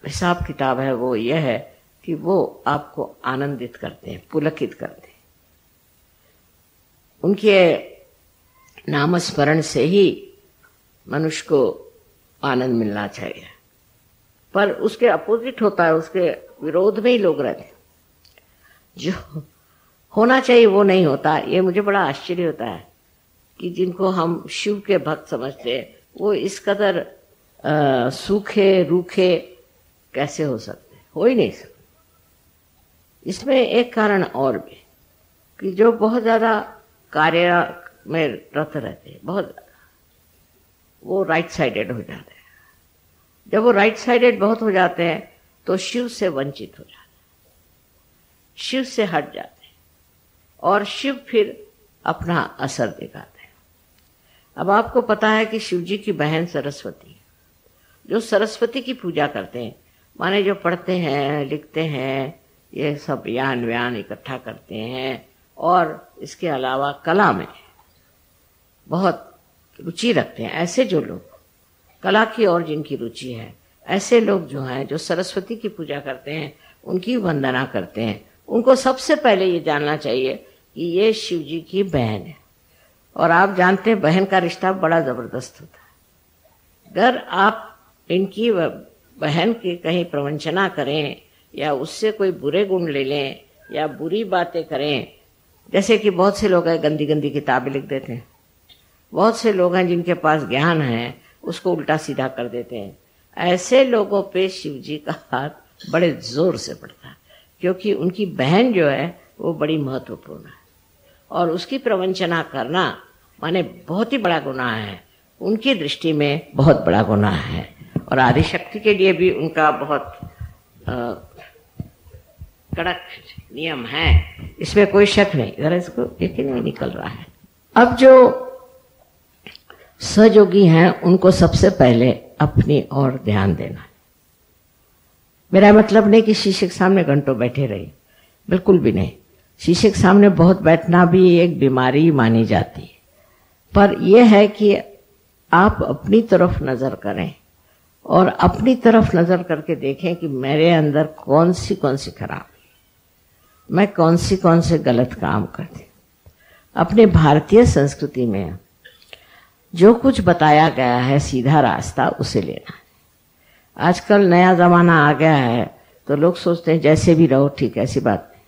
A: हिसाब किताब है वो यह है कि वो आपको आनंदित करते हैं, पुलकित करते हैं। उनके नामस्मरण से ही मनुष्य को आनंद मिलना चाहिए, पर उसके अपोजिट होता है, उसके विरोध में ही लोग रहते हैं। जो होना चाहिए वो नहीं होता। ये मुझे बड़ा आश्चर्य होता है कि जिनको हम शिव के भक्त समझते हैं वो इस कदर सूखे रूखे कैसे हो सकते, हो ही नहीं सकते। इसमें एक कारण और भी कि जो बहुत ज्यादा कार्य में रत रहते हैं, बहुत ज्यादा, वो राइट साइडेड हो जाते हैं। जब वो राइट साइडेड बहुत हो जाते हैं तो शिव से वंचित हो जाते हैं, शिव से हट जाते हैं, और शिव फिर अपना असर दिखाते हैं। अब आपको पता है कि शिव जी की बहन सरस्वती है। जो सरस्वती की पूजा करते हैं, माने जो पढ़ते हैं, लिखते हैं, ये सब ज्ञान व्यान इकट्ठा करते हैं, और इसके अलावा कला में बहुत रुचि रखते हैं, ऐसे जो लोग कला की और जिनकी रुचि है, ऐसे लोग जो हैं, जो सरस्वती की पूजा करते हैं, उनकी वंदना करते हैं, उनको सबसे पहले ये जानना चाहिए कि ये शिव जी की बहन है। और आप जानते हैं बहन का रिश्ता बड़ा जबरदस्त होता है। अगर आप इनकी बहन की कहीं प्रवंचना करें या उससे कोई बुरे गुण ले लें या बुरी बातें करें, जैसे कि बहुत से लोग हैं गंदी गंदी किताबें लिख देते हैं, बहुत से लोग हैं जिनके पास ज्ञान है उसको उल्टा सीधा कर देते हैं, ऐसे लोगों पे शिव जी का हाथ बड़े जोर से पड़ता है, क्योंकि उनकी बहन जो है वो बड़ी महत्वपूर्ण है और उसकी प्रवंचना करना माने बहुत ही बड़ा गुनाह है, उनकी दृष्टि में बहुत बड़ा गुनाह है। और आदिशक्ति के लिए भी उनका बहुत कड़क नियम है, इसमें कोई शक नहीं। जरा इसको एक ही नहीं निकल रहा है। अब जो सहयोगी हैं उनको सबसे पहले अपनी ओर ध्यान देना। मेरा मतलब नहीं कि शीशे के सामने घंटों बैठे रहिए, बिल्कुल भी नहीं। शीशे के सामने बहुत बैठना भी एक बीमारी मानी जाती है, पर यह है कि आप अपनी तरफ नजर करें और अपनी तरफ नजर करके देखें कि मेरे अंदर कौन सी खराब, मैं कौन से गलत काम करती। अपने भारतीय संस्कृति में जो कुछ बताया गया है सीधा रास्ता उसे लेना है। आजकल नया जमाना आ गया है तो लोग सोचते हैं जैसे भी रहो ठीक है, ऐसी बात नहीं।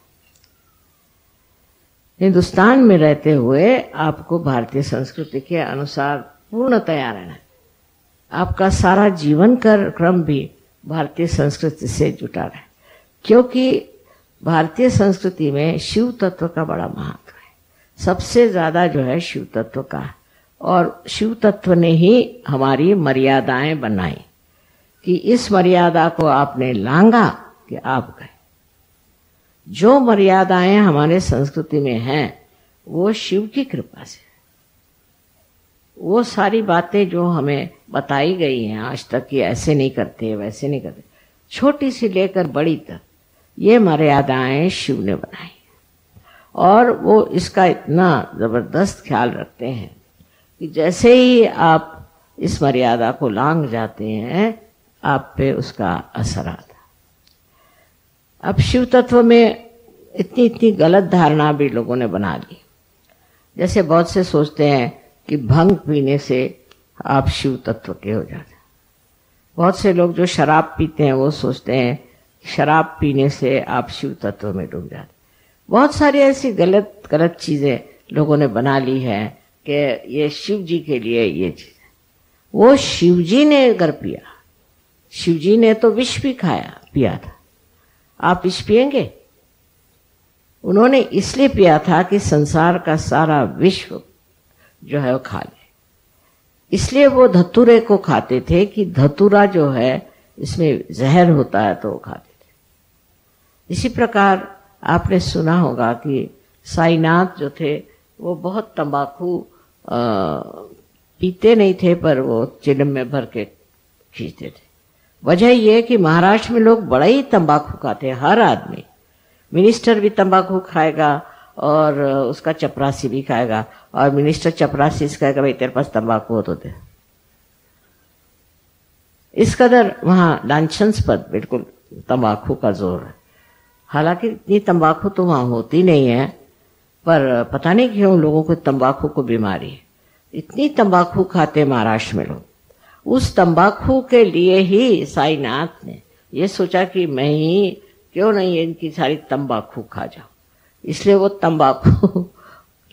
A: हिंदुस्तान में रहते हुए आपको भारतीय संस्कृति के अनुसार पूर्णतया रहना है। आपका सारा जीवन क्रम भी भारतीय संस्कृति से जुटा रहे, क्योंकि भारतीय संस्कृति में शिव तत्व का बड़ा महत्व है। सबसे ज्यादा जो है शिव तत्व का है और शिव तत्व ने ही हमारी मर्यादाएं बनाई कि इस मर्यादा को आपने लांघा कि आप गए। जो मर्यादाएं हमारे संस्कृति में हैं वो शिव की कृपा से, वो सारी बातें जो हमें बताई गई हैं आज तक कि ऐसे नहीं करते वैसे नहीं करते, छोटी सी लेकर बड़ी तक ये मर्यादाएं शिव ने बनाई और वो इसका इतना जबरदस्त ख्याल रखते हैं कि जैसे ही आप इस मर्यादा को लांघ जाते हैं आप पे उसका असर आता। अब शिव तत्व में इतनी गलत धारणा भी लोगों ने बना ली। जैसे बहुत से सोचते हैं कि भंग पीने से आप शिव तत्व के हो जाते हैं। बहुत से लोग जो शराब पीते हैं वो सोचते हैं कि शराब पीने से आप शिव तत्व में डूब जाते। बहुत सारी ऐसी गलत चीजें लोगों ने बना ली है कि ये शिव जी के लिए ये चीज है। वो शिव जी ने अगर पिया, शिव जी ने तो विष भी पिया था, आप विष पिएंगे? उन्होंने इसलिए पिया था कि संसार का सारा विश्व जो है वो खा ले, इसलिए वो धतूरे को खाते थे कि धतूरा जो है इसमें जहर होता है तो वो खाते थे। इसी प्रकार आपने सुना होगा कि साईनाथ जो थे वो बहुत तंबाकू पीते नहीं थे, पर वो चिलम में भर के खींचते थे। वजह यह कि महाराष्ट्र में लोग बड़ा ही तंबाकू खाते हैं। हर आदमी, मिनिस्टर भी तंबाकू खाएगा और उसका चपरासी भी खाएगा, और मिनिस्टर चपरासी से कहेगा भाई तेरे पास तंबाकू हो तो दे। इस कदर वहां लांछनास्पद बिल्कुल तंबाकू का जोर है। हालांकि इतनी तंबाकू तो वहां होती नहीं है, पर पता नहीं क्यों लोगों को तंबाकू को बीमारी है। इतनी तंबाकू खाते महाराष्ट्र में लोग। उस तंबाकू के लिए ही साईनाथ ने ये सोचा कि मैं ही क्यों नहीं इनकी सारी तंबाकू खा जाऊं, इसलिए वो तंबाकू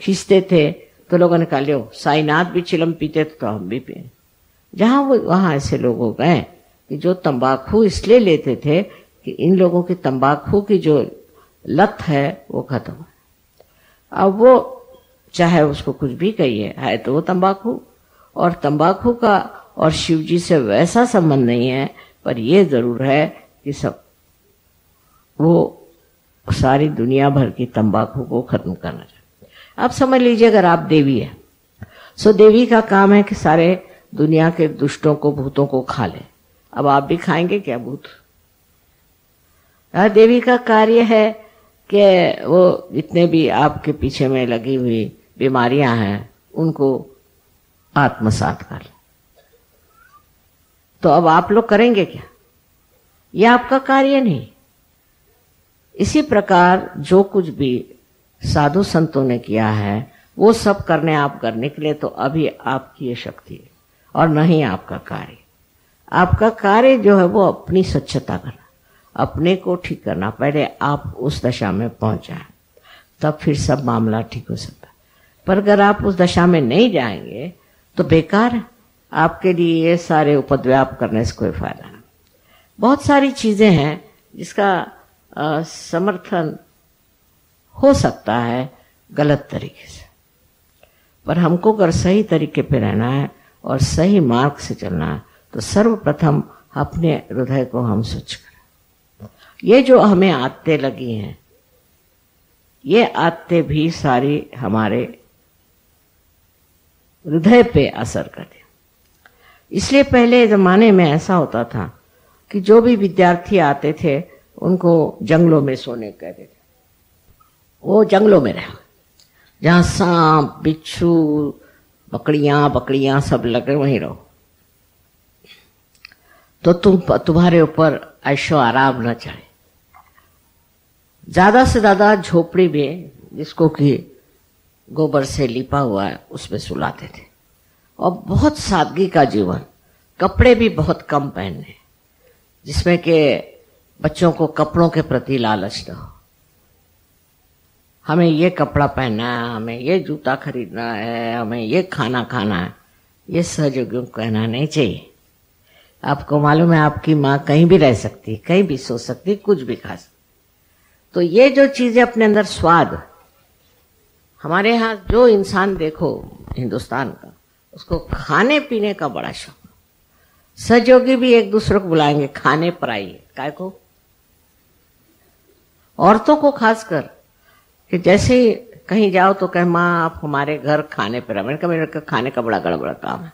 A: खींचते थे। तो लोगों ने कहा लो साईनाथ भी चिलम पीते थे तो हम भी पिए। जहां वो वहां ऐसे लोग हो गए कि जो तंबाकू इसलिए लेते थे कि इन लोगों की तंबाकू की जो लत है वो खत्म है। अब वो चाहे उसको कुछ भी कहिए, है तो वो तंबाकू, और तंबाकू का और शिव जी से वैसा संबंध नहीं है, पर ये जरूर है कि सब वो सारी दुनिया भर की तंबाकू को खत्म करना चाहिए। अब समझ लीजिए अगर आप देवी है, सो देवी का काम है कि सारे दुनिया के दुष्टों को, भूतों को खा ले। अब आप भी खाएंगे क्या भूत? देवी का कार्य है कि वो जितने भी आपके पीछे में लगी हुई बीमारियां हैं उनको आत्मसात कर ले। तो अब आप लोग करेंगे क्या? यह आपका कार्य नहीं। इसी प्रकार जो कुछ भी साधु संतों ने किया है वो सब करने आप करने के लिए तो अभी आपकी ये शक्ति है और नहीं आपका कार्य। आपका कार्य जो है वो अपनी स्वच्छता करना, अपने को ठीक करना। पहले आप उस दशा में पहुंच जाए, तब फिर सब मामला ठीक हो सकता है। पर अगर आप उस दशा में नहीं जाएंगे तो बेकार है, आपके लिए ये सारे उपद्व्याप करने से कोई फायदा नहीं। बहुत सारी चीजें हैं जिसका समर्थन हो सकता है गलत तरीके से, पर हमको अगर सही तरीके पे रहना है और सही मार्ग से चलना है तो सर्वप्रथम अपने हृदय को हम स्वच्छ करें। ये जो हमें आदतें लगी हैं, ये आदतें भी सारी हमारे हृदय पे असर करती। इसलिए पहले जमाने में ऐसा होता था कि जो भी विद्यार्थी आते थे उनको जंगलों में सोने कहते थे। वो जंगलों में रहे जहां सांप बिच्छू बकड़ियां सब लगे, वहीं रहो तो तुम्हारे ऊपर ऐशो आराम न चढ़े। ज्यादा से ज्यादा झोपड़ी में, जिसको कि गोबर से लिपा हुआ है, उसमें सुलाते थे। और बहुत सादगी का जीवन, कपड़े भी बहुत कम पहनने, जिसमें कि बच्चों को कपड़ों के प्रति लालच न हो। हमें ये कपड़ा पहनना है, हमें ये जूता खरीदना है, हमें ये खाना खाना है, ये सहयोगियों को कहना नहीं चाहिए। आपको मालूम है आपकी माँ कहीं भी रह सकती, कहीं भी सो सकती, कुछ भी खा सकती। तो ये जो चीजें अपने अंदर स्वाद, हमारे यहाँ जो इंसान देखो हिंदुस्तान का, उसको खाने पीने का बड़ा शौक। सहयोगी भी एक दूसरे को बुलाएंगे खाने पर आइए, काय को, औरतों को खासकर, कि जैसे ही कहीं जाओ तो कहे माँ आप हमारे घर खाने पर आ। मैंने कहा मेरे खाने का बड़ा गड़बड़ा काम है,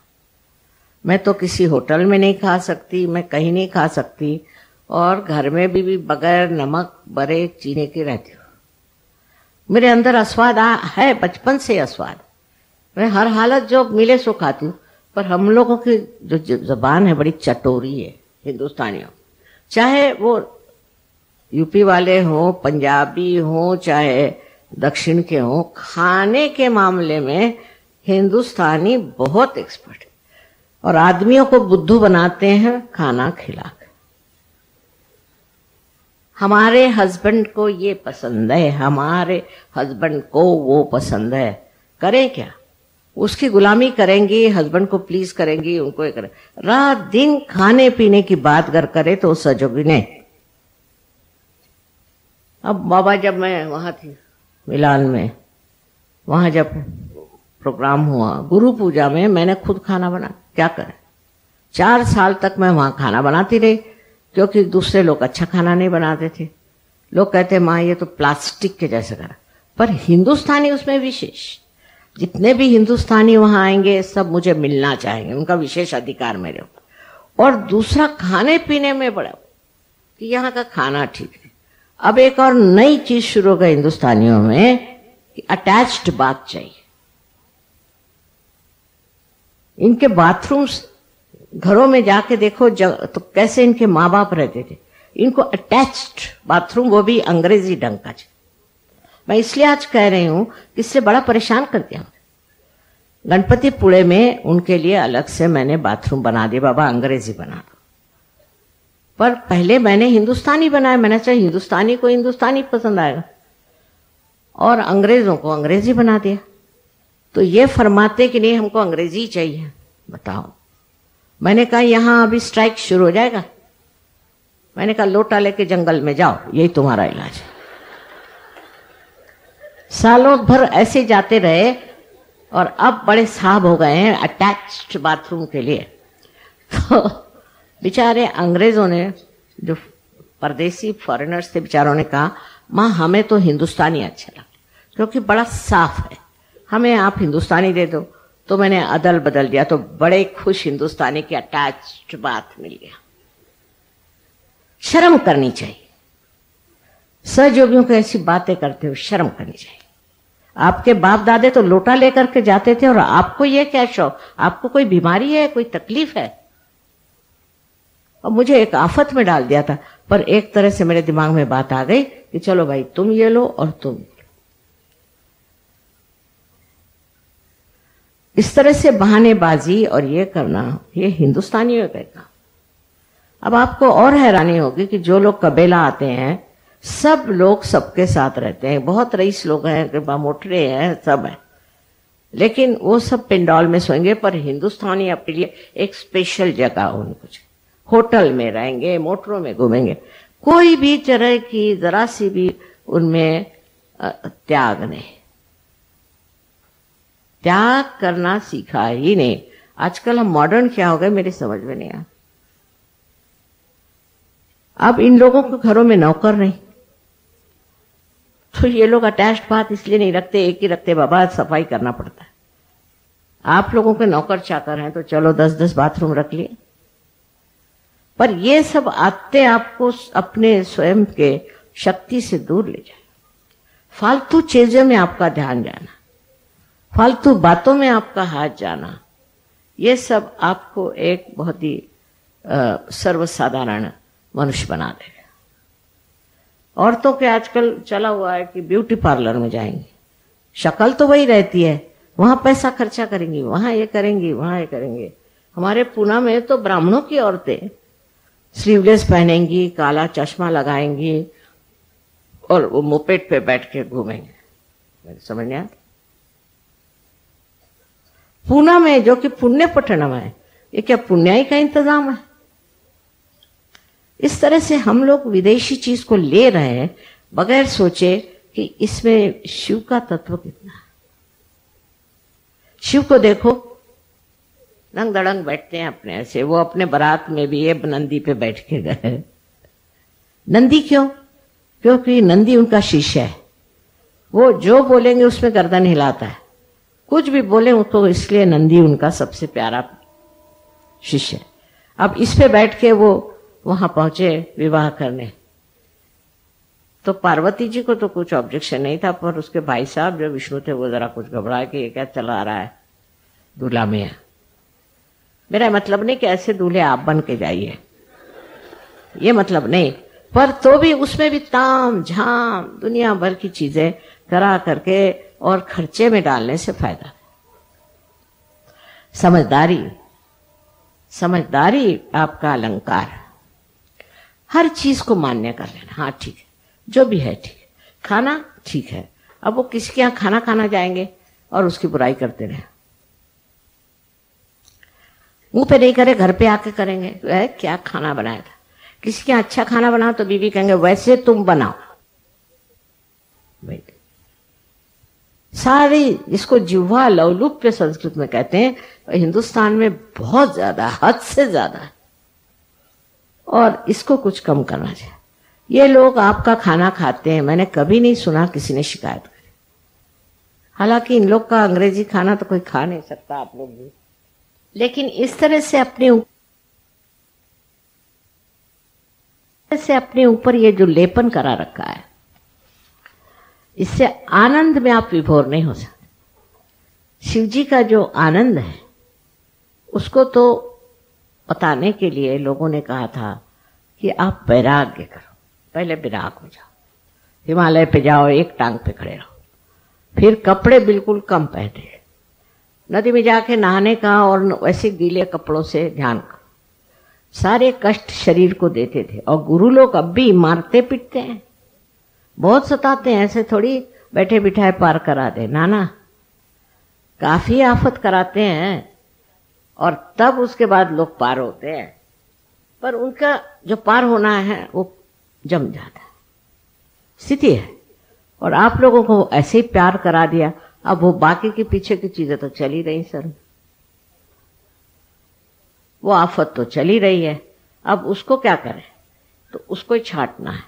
A: मैं तो किसी होटल में नहीं खा सकती, मैं कहीं नहीं खा सकती, और घर में भी बगैर नमक बड़े चीनी के रहती हूँ। मेरे अंदर अस्वाद है, बचपन से अस्वाद। मैं हर हालत जो मिले सो खाती हूँ, पर हम लोगों की जो जबान है बड़ी चटोरी है हिंदुस्तानियों, चाहे वो यूपी वाले हों, पंजाबी हों, चाहे दक्षिण के हों, खाने के मामले में हिंदुस्तानी बहुत एक्सपर्ट है और आदमियों को बुद्धू बनाते हैं खाना खिलाकर। हमारे हस्बैंड को ये पसंद है, हमारे हस्बैंड को वो पसंद है, करें क्या? उसकी गुलामी करेंगी, हस्बैंड को प्लीज करेंगी, उनको ये करें। रात दिन खाने पीने की बात अगर करे तो सहयोगी ने। अब बाबा जब मैं वहां थी मिलान में, वहां जब प्रोग्राम हुआ गुरु पूजा में, मैंने खुद खाना बना, क्या करें। 4 साल तक मैं वहां खाना बनाती रही, क्योंकि दूसरे लोग अच्छा खाना नहीं बनाते थे। लोग कहते माँ ये तो प्लास्टिक के जैसे करा, पर हिंदुस्तानी उसमें विशेष। जितने भी हिंदुस्तानी वहां आएंगे सब मुझे मिलना चाहेंगे, उनका विशेष अधिकार मेरे ऊपर। और दूसरा खाने पीने में बड़ा कि यहाँ का खाना ठीक है। अब एक और नई चीज शुरू हो गई हिंदुस्तानियों में कि अटैच्ड बाथ चाहिए। इनके बाथरूम्स घरों में जाके देखो तो कैसे इनके माँ बाप रहते थे, इनको अटैच्ड बाथरूम, वो भी अंग्रेजी ढंग का। मैं इसलिए आज कह रही हूं कि इससे बड़ा परेशान कर दिया। गणपति पुणे में उनके लिए अलग से मैंने बाथरूम बना दिया, बाबा अंग्रेजी बना दो। पर पहले मैंने हिंदुस्तानी बनाया, मैंने चाहे हिंदुस्तानी को हिंदुस्तानी पसंद आएगा, और अंग्रेजों को अंग्रेजी बना दिया। तो ये फरमाते कि नहीं हमको अंग्रेजी चाहिए, बताओ। मैंने कहा यहां अभी स्ट्राइक शुरू हो जाएगा। मैंने कहा लोटा लेके जंगल में जाओ, यही तुम्हारा इलाज है। सालों भर ऐसे जाते रहे और अब बड़े साहब हो गए हैं अटैच्ड बाथरूम के लिए। तो बेचारे अंग्रेजों ने, जो परदेसी फॉरेनर्स थे, बेचारों ने कहा माँ हमें तो हिंदुस्तानी अच्छा लगा क्योंकि बड़ा साफ है, हमें आप हिंदुस्तानी दे दो। तो मैंने अदल बदल दिया, तो बड़े खुश हिंदुस्तानी की अटैच्ड बात मिल गया। शर्म करनी चाहिए, सहयोगियों को ऐसी बातें करते हो शर्म करनी चाहिए। आपके बाप दादे तो लोटा लेकर के जाते थे, और आपको ये क्या शौक, आपको कोई बीमारी है, कोई तकलीफ है? और मुझे एक आफत में डाल दिया था। पर एक तरह से मेरे दिमाग में बात आ गई कि चलो भाई तुम ये लो और तुम ये लो। इस तरह से बहानेबाजी और ये करना, ये हिंदुस्तानियों का काम। अब आपको और हैरानी होगी कि जो लोग कबीला आते हैं, सब लोग सबके साथ रहते हैं, बहुत रईस लोग हैं, मोटरे हैं, सब है, लेकिन वो सब पिंडॉल में सोएंगे। पर हिंदुस्तानी अपने लिए एक स्पेशल जगह, उनको होटल में रहेंगे, मोटरों में घूमेंगे, कोई भी तरह की जरा सी भी उनमें त्याग नहीं, त्याग करना सीखा ही नहीं। आजकल हम मॉडर्न क्या हो गए मेरी समझ में नहीं आया। अब इन लोगों के घरों में नौकर नहीं, तो ये लोग अटैच्ड बात इसलिए नहीं रखते, एक ही रखते, बाबा सफाई करना पड़ता है। आप लोगों के नौकर चाकर हैं तो चलो 10-10 बाथरूम रख लिए, पर ये सब आते आपको अपने स्वयं के शक्ति से दूर ले जाए। फालतू चीजों में आपका ध्यान जाना, फालतू बातों में आपका हाथ जाना, ये सब आपको एक बहुत ही सर्वसाधारण मनुष्य बना देगा। औरतों के आजकल चला हुआ है कि ब्यूटी पार्लर में जाएंगी, शक्ल तो वही रहती है, वहां पैसा खर्चा करेंगी, वहां ये करेंगी, वहां ये करेंगे। हमारे पूना में तो ब्राह्मणों की औरतें स्लीवलेस पहनेंगी, काला चश्मा लगाएंगी और वो मोपेड पे बैठ के घूमेंगे। मेरे समझ नहीं आता। पूना में, जो कि पुण्य पట్టणम है, ये क्या पुण्याई का इंतजाम है? इस तरह से हम लोग विदेशी चीज को ले रहे हैं बगैर सोचे कि इसमें शिव का तत्व कितना है। शिव को देखो, रंग दड़ंग बैठते हैं अपने ऐसे, वो अपने बारात में भी ये नंदी पे बैठ के गए। नंदी क्यों? क्योंकि नंदी उनका शिष्य है, वो जो बोलेंगे उसमें गर्दन हिलाता है, कुछ भी बोले तो इसलिए नंदी उनका सबसे प्यारा शिष्य है। अब इस पे बैठ के वो वहां पहुंचे विवाह करने, तो पार्वती जी को तो कुछ ऑब्जेक्शन नहीं था, पर उसके भाई साहब जो विष्णु थे वो जरा कुछ घबराए कि ये क्या चला आ रहा है दूल्हा में। मेरा मतलब नहीं कि ऐसे दूल्हे आप बन के जाइए, ये मतलब नहीं, पर तो भी उसमें भी ताम झाम दुनिया भर की चीजें करा करके और खर्चे में डालने से फायदा। समझदारी, समझदारी आपका अलंकार। हर चीज को मान्य कर लेना, हाँ ठीक है, जो भी है ठीक है, खाना ठीक है। अब वो किसी के यहाँ खाना जाएंगे और उसकी बुराई करते रहे, मुंह पे नहीं करे, घर पे आके करेंगे, क्या खाना बनाया था। किसी के अच्छा खाना बनाओ तो बीवी कहेंगे वैसे तुम बनाओ। भाई सारी, इसको जिह्वा लौलुप्य संस्कृत में कहते हैं, हिंदुस्तान में बहुत ज्यादा, हद से ज्यादा है, और इसको कुछ कम करना चाहिए। ये लोग आपका खाना खाते हैं, मैंने कभी नहीं सुना किसी ने शिकायत करी। हालांकि इन लोग का अंग्रेजी खाना तो कोई खा नहीं सकता, आप लोग भी, लेकिन इस तरह से अपने ऊपर ये जो लेपन करा रखा है, इससे आनंद में आप विभोर नहीं हो सकते। शिव जी का जो आनंद है उसको तो बताने के लिए लोगों ने कहा था कि आप वैराग्य करो, पहले विराग हो जाओ, हिमालय पे जाओ, एक टांग पे खड़े रहो, फिर कपड़े बिल्कुल कम पहने, नदी में जाके नहाने का और वैसे गीले कपड़ों से ध्यान करो। सारे कष्ट शरीर को देते थे, और गुरु लोग अब भी मारते पीटते हैं, बहुत सताते हैं, ऐसे थोड़ी बैठे बिठाए पार करा दे, ना, काफी आफत कराते हैं, और तब उसके बाद लोग पार होते हैं। पर उनका जो पार होना है वो जम जाता है, स्थिति है। और आप लोगों को ऐसे ही प्यार करा दिया, अब वो बाकी के पीछे की चीजें तो चल ही रही सर, वो आफत तो चल ही रही है, अब उसको क्या करें? तो उसको ही छांटना है।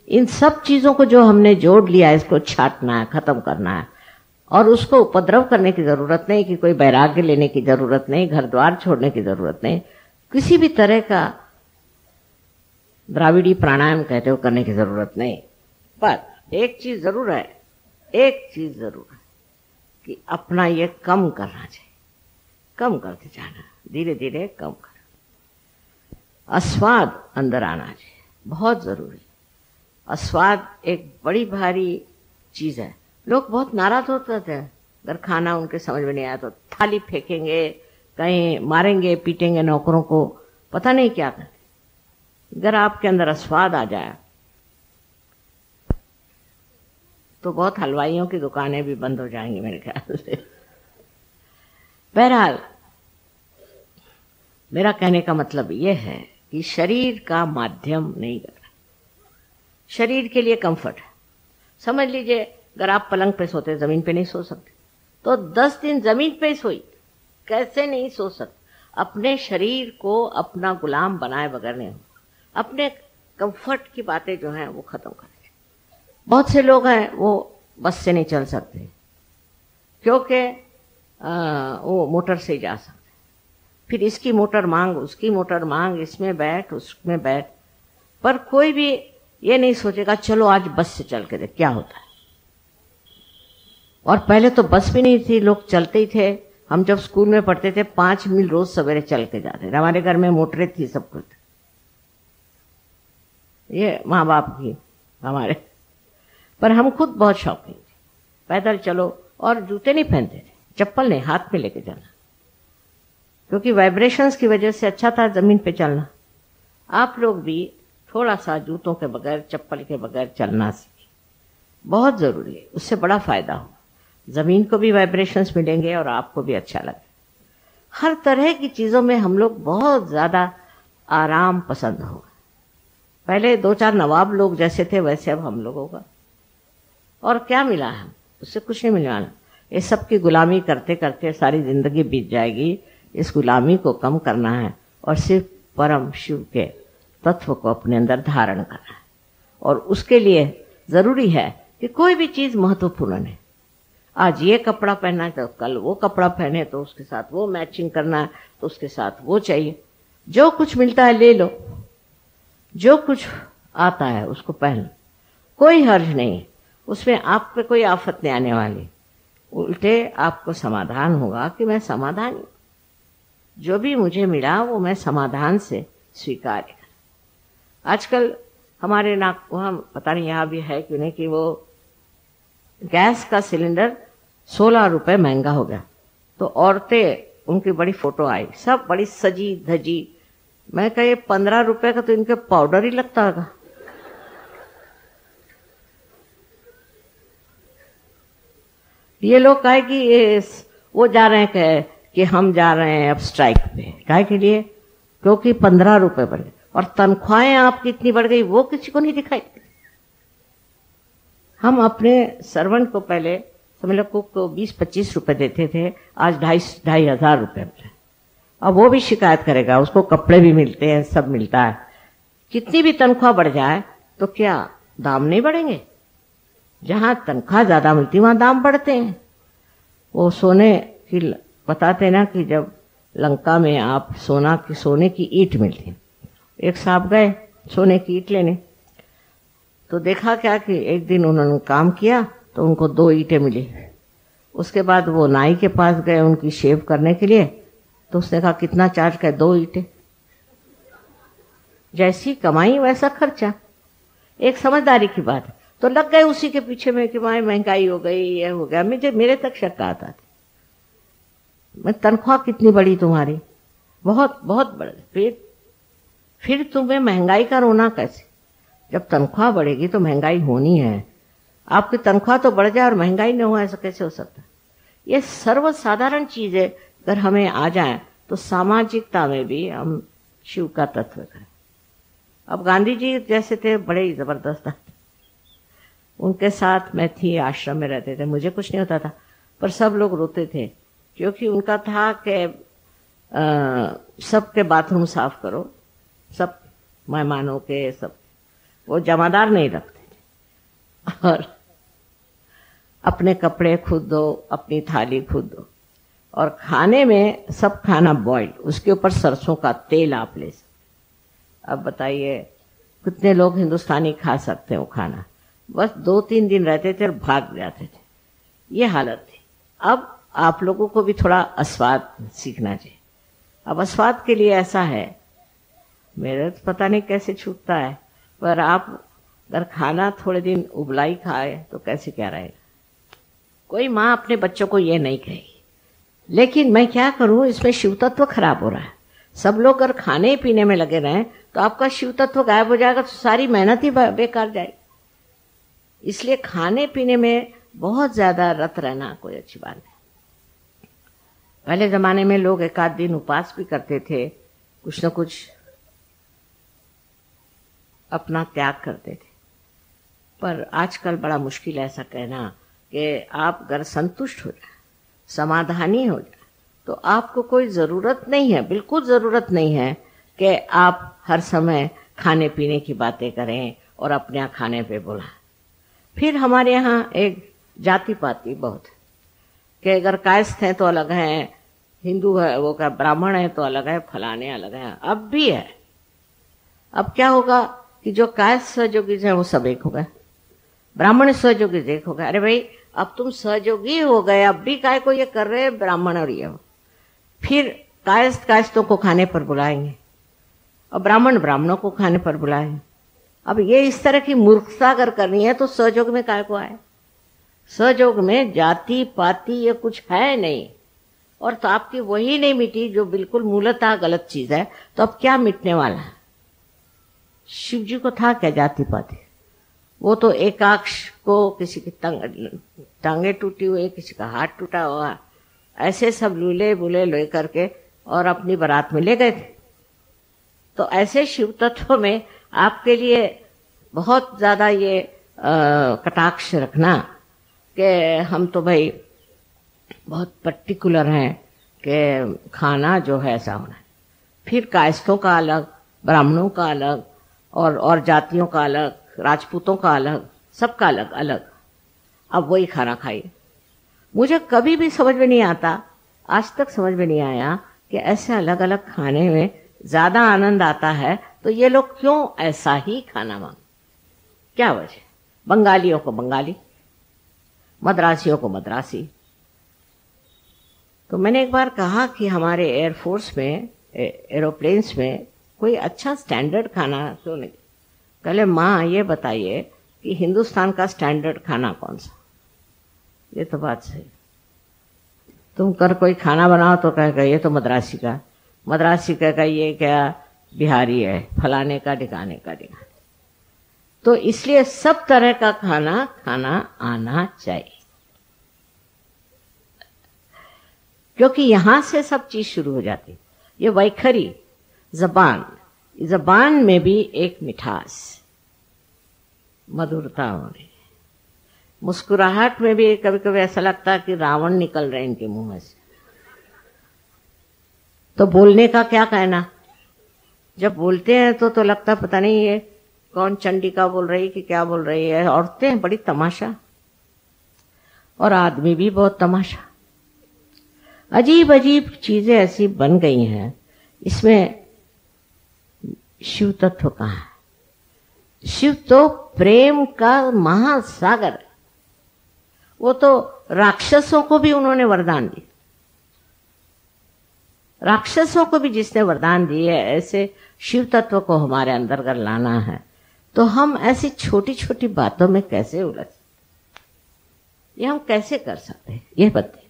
A: इन सब चीजों को जो हमने जोड़ लिया है, इसको छांटना है, खत्म करना है, और उसको उपद्रव करने की जरूरत नहीं, कि कोई वैराग्य लेने की जरूरत नहीं, घर द्वार छोड़ने की जरूरत नहीं, किसी भी तरह का द्राविड़ी प्राणायाम कहते हो करने की जरूरत नहीं। पर एक चीज जरूर है, एक चीज जरूर है कि अपना ये कम करना चाहिए, कम करते जाना, धीरे धीरे कम कर, अस्वाद अंदर आना चाहिए, बहुत जरूरी। स्वाद एक बड़ी भारी चीज है। लोग बहुत नाराज होते थे अगर खाना उनके समझ में नहीं आया तो थाली फेंकेंगे, कहीं मारेंगे पीटेंगे नौकरों को, पता नहीं क्या करें। अगर आपके अंदर स्वाद आ जाए तो बहुत हलवाइयों की दुकानें भी बंद हो जाएंगी मेरे ख्याल से। बहरहाल मेरा कहने का मतलब यह है कि शरीर का माध्यम नहीं कर रहा, शरीर के लिए कंफर्ट है। समझ लीजिए अगर आप पलंग पे सोते, जमीन पे नहीं सो सकते, तो 10 दिन जमीन पे सोई, कैसे नहीं सो सकते? अपने शरीर को अपना गुलाम बनाए बगैर नहीं हो। अपने कंफर्ट की बातें जो हैं वो खत्म करें। बहुत से लोग हैं वो बस से नहीं चल सकते क्योंकि वो मोटर से जा सकते, फिर इसकी मोटर मांग, उसकी मोटर मांग, इसमें बैठ उसमें बैठ, पर कोई भी ये नहीं सोचेगा चलो आज बस से चल के देख क्या होता है। और पहले तो बस भी नहीं थी, लोग चलते ही थे। हम जब स्कूल में पढ़ते थे 5 मील रोज सवेरे चल के जाते थे। हमारे घर में मोटरें थी, सब कुछ, ये माँ बाप की हमारे, पर हम खुद बहुत शौकीन थे। पैदल चलो, और जूते नहीं पहनते थे, चप्पल नहीं, हाथ में लेके जाना, क्योंकि वाइब्रेशंस की वजह से अच्छा था जमीन पे चलना। आप लोग भी थोड़ा सा जूतों के बगैर, चप्पल के बगैर चलना सीखें, बहुत जरूरी है। उससे बड़ा फायदा हो, जमीन को भी वाइब्रेशंस मिलेंगे और आपको भी अच्छा लगे। हर तरह की चीजों में हम लोग बहुत ज्यादा आराम पसंद हो। पहले 2-4 नवाब लोग जैसे थे वैसे अब हम लोगों का, और क्या मिला है? उससे कुछ नहीं मिलने वाला। ये सब की गुलामी करते करते सारी जिंदगी बीत जाएगी। इस गुलामी को कम करना है और सिर्फ परम शिव के तत्व को अपने अंदर धारण करना है। और उसके लिए जरूरी है कि कोई भी चीज महत्वपूर्ण है। आज ये कपड़ा पहनना है तो कल वो कपड़ा पहने, तो उसके साथ वो मैचिंग करना है, तो उसके साथ वो चाहिए। जो कुछ मिलता है ले लो, जो कुछ आता है उसको पहन लो, कोई हर्ज नहीं, उसमें आप पे कोई आफत नहीं आने वाली। उल्टे आपको समाधान होगा कि मैं समाधान, जो भी मुझे मिला वो मैं समाधान से स्वीकार कर। आजकल हमारे नाक वहाँ, पता नहीं यहाँ भी है क्यों नहीं, कि वो गैस का सिलेंडर 16 रुपए महंगा हो गया। तो औरतें, उनकी बड़ी फोटो आई, सब बड़ी सजी धजी। मैं कहा 15 रुपए का तो इनके पाउडर ही लगता होगा। ये लोग कहे कि वो जा रहे हैं कि हम जा रहे हैं अब स्ट्राइक पे, काहे के लिए? क्योंकि 15 रुपए बढ़ गए। और तनख्वाहें आपकी इतनी बढ़ गई वो किसी को नहीं दिखाई। हम अपने सर्वेंट को पहले समझ लो कुक को 20-25 रुपए देते थे, आज 2,500 रुपए मिले। अब वो भी शिकायत करेगा, उसको कपड़े भी मिलते हैं, सब मिलता है। कितनी भी तनख्वाह बढ़ जाए तो क्या दाम नहीं बढ़ेंगे? जहां तनख्वाह ज्यादा मिलती वहां दाम बढ़ते हैं। वो सोने की बताते ना कि जब लंका में आप सोने की ईंट मिलती, एक साहब गए सोने की ईंट लेने, तो देखा क्या कि एक दिन उन्होंने काम किया तो उनको 2 ईंटें मिली। उसके बाद वो नाई के पास गए उनकी शेव करने के लिए, तो उसने कहा कितना चार्ज कर? 2 ईंटें। जैसी कमाई वैसा खर्चा, एक समझदारी की बात है। तो लग गए उसी के पीछे में कि भाई महंगाई हो गई, ये हो गया। मेरे तक शक आता था, मैं तनख्वाह कितनी बड़ी तुम्हारी, बहुत बहुत बढ़ गई। फिर तुम्हें महंगाई का रोना कैसे? जब तनख्वाह बढ़ेगी तो महंगाई होनी है। आपकी तनख्वाह तो बढ़ जाए और महंगाई न हो, ऐसा कैसे हो सकता? ये सर्वसाधारण चीजें अगर हमें आ जाए तो सामाजिकता में भी हम शिव का तत्व करें। अब गांधी जी जैसे थे, बड़े ही जबरदस्त, उनके साथ मैं थी, आश्रम में रहते थे, मुझे कुछ नहीं होता था, पर सब लोग रोते थे क्योंकि उनका था कि सबके बाथरूम साफ करो, सब मेहमानों के, सब। वो जमादार नहीं रखते थे, और अपने कपड़े खुद धो, अपनी थाली खुद धो, और खाने में सब खाना बॉइल्ड, उसके ऊपर सरसों का तेल आप ले सकते। अब बताइए कितने लोग हिंदुस्तानी खा सकते हैं वो खाना? बस 2-3 दिन रहते थे और भाग जाते थे। ये हालत थी। अब आप लोगों को भी थोड़ा अस्वाद सीखना चाहिए। अब अस्वाद के लिए ऐसा है, मेरे तो पता नहीं कैसे छूटता है, पर आप अगर खाना थोड़े दिन उबलाई खाए तो कैसे क्या रहेगा। कोई माँ अपने बच्चों को ये नहीं कहेगी, लेकिन मैं क्या करूं, इसमें शिव तत्व खराब हो रहा है। सब लोग अगर खाने पीने में लगे रहें तो आपका शिव तत्व गायब हो जाएगा, तो सारी मेहनत ही बेकार जाएगी। इसलिए खाने पीने में बहुत ज्यादा रत रहना कोई अच्छी बात नहीं। पहले जमाने में लोग एक आध दिन उपवास भी करते थे, कुछ न कुछ अपना त्याग करते थे। पर आजकल बड़ा मुश्किल है ऐसा कहना कि आप अगर संतुष्ट हो जाए, समाधानी हो जाए, तो आपको कोई ज़रूरत नहीं है, बिल्कुल ज़रूरत नहीं है कि आप हर समय खाने पीने की बातें करें और अपने यहाँ खाने पे बुलाएं। फिर हमारे यहाँ एक जाति पाति बहुत है कि अगर कायस्थ हैं तो अलग हैं, हिंदू है वो क्या ब्राह्मण है तो अलग है, फलाने अलग है। अब भी है। अब क्या होगा कि जो कायस्थ सहयोगी हैं वो सब एक हो गए, ब्राह्मण सहयोगी एक हो गए। अरे भाई अब तुम सहयोगी हो गए, अब भी काय को ये कर रहे हैं ब्राह्मण और ये। फिर कायस्थों को खाने पर बुलाएंगे और ब्राह्मण ब्राह्मणों को खाने पर बुलाएंगे। अब ये इस तरह की मूर्खता अगर करनी है तो सहयोग में काय को आए। सहयोग में जाति पाति ये कुछ है नहीं, और तो आपकी वही नहीं मिटी जो बिल्कुल मूलतः गलत चीज है, तो अब क्या मिटने वाला है। शिव जी को था क्या जाति पाति, वो तो एकाक्ष को किसी की टांगे टूटी हुई, किसी का हाथ टूटा हुआ, ऐसे सब लूले बुले ले करके और अपनी बारात में ले गए थे। तो ऐसे शिव तत्व में आपके लिए बहुत ज्यादा ये कटाक्ष रखना कि हम तो भाई बहुत पर्टिकुलर हैं कि खाना जो है ऐसा होना है। फिर कायस्थों का अलग, ब्राह्मणों का अलग, और जातियों का अलग, राजपूतों का अलग, सबका अलग अलग। अब वही खाना खाइए। मुझे कभी भी समझ में नहीं आता, आज तक समझ में नहीं आया कि ऐसे अलग अलग खाने में ज्यादा आनंद आता है, तो ये लोग क्यों ऐसा ही खाना मांग, क्या वजह। बंगालियों को बंगाली, मद्रासियों को मद्रासी। तो मैंने एक बार कहा कि हमारे एयरफोर्स में, एरोप्लेन्स में कोई अच्छा स्टैंडर्ड खाना क्यों नहीं। पहले माँ ये बताइए कि हिंदुस्तान का स्टैंडर्ड खाना कौन सा। ये तो बात सही। तुम कर कोई खाना बनाओ तो कहेगा ये तो मद्रासी का, मद्रासी कहेगा ये क्या बिहारी है, फलाने का ढिकाने का ढिकाने। तो इसलिए सब तरह का खाना खाना आना चाहिए, क्योंकि यहां से सब चीज शुरू हो जाती। ये वैखरी जबान में भी एक मिठास, मधुरता होनी। मुस्कुराहट में भी कभी कभी ऐसा लगता है कि रावण निकल रहे इनके मुंह में से। तो बोलने का क्या कहना, जब बोलते हैं तो लगता पता नहीं ये कौन चंडिका बोल रही कि क्या बोल रही है। औरतें बड़ी तमाशा और आदमी भी बहुत तमाशा। अजीब अजीब चीजें ऐसी बन गई हैं। इसमें शिव तत्व कहाँ है। शिव तो प्रेम का महासागर है। वो तो राक्षसों को भी उन्होंने वरदान दिए। राक्षसों को भी जिसने वरदान दिए, ऐसे शिव तत्व को हमारे अंदर अगर लाना है तो हम ऐसी छोटी छोटी बातों में कैसे उलझ, ये हम कैसे कर सकते हैं, ये बताइए।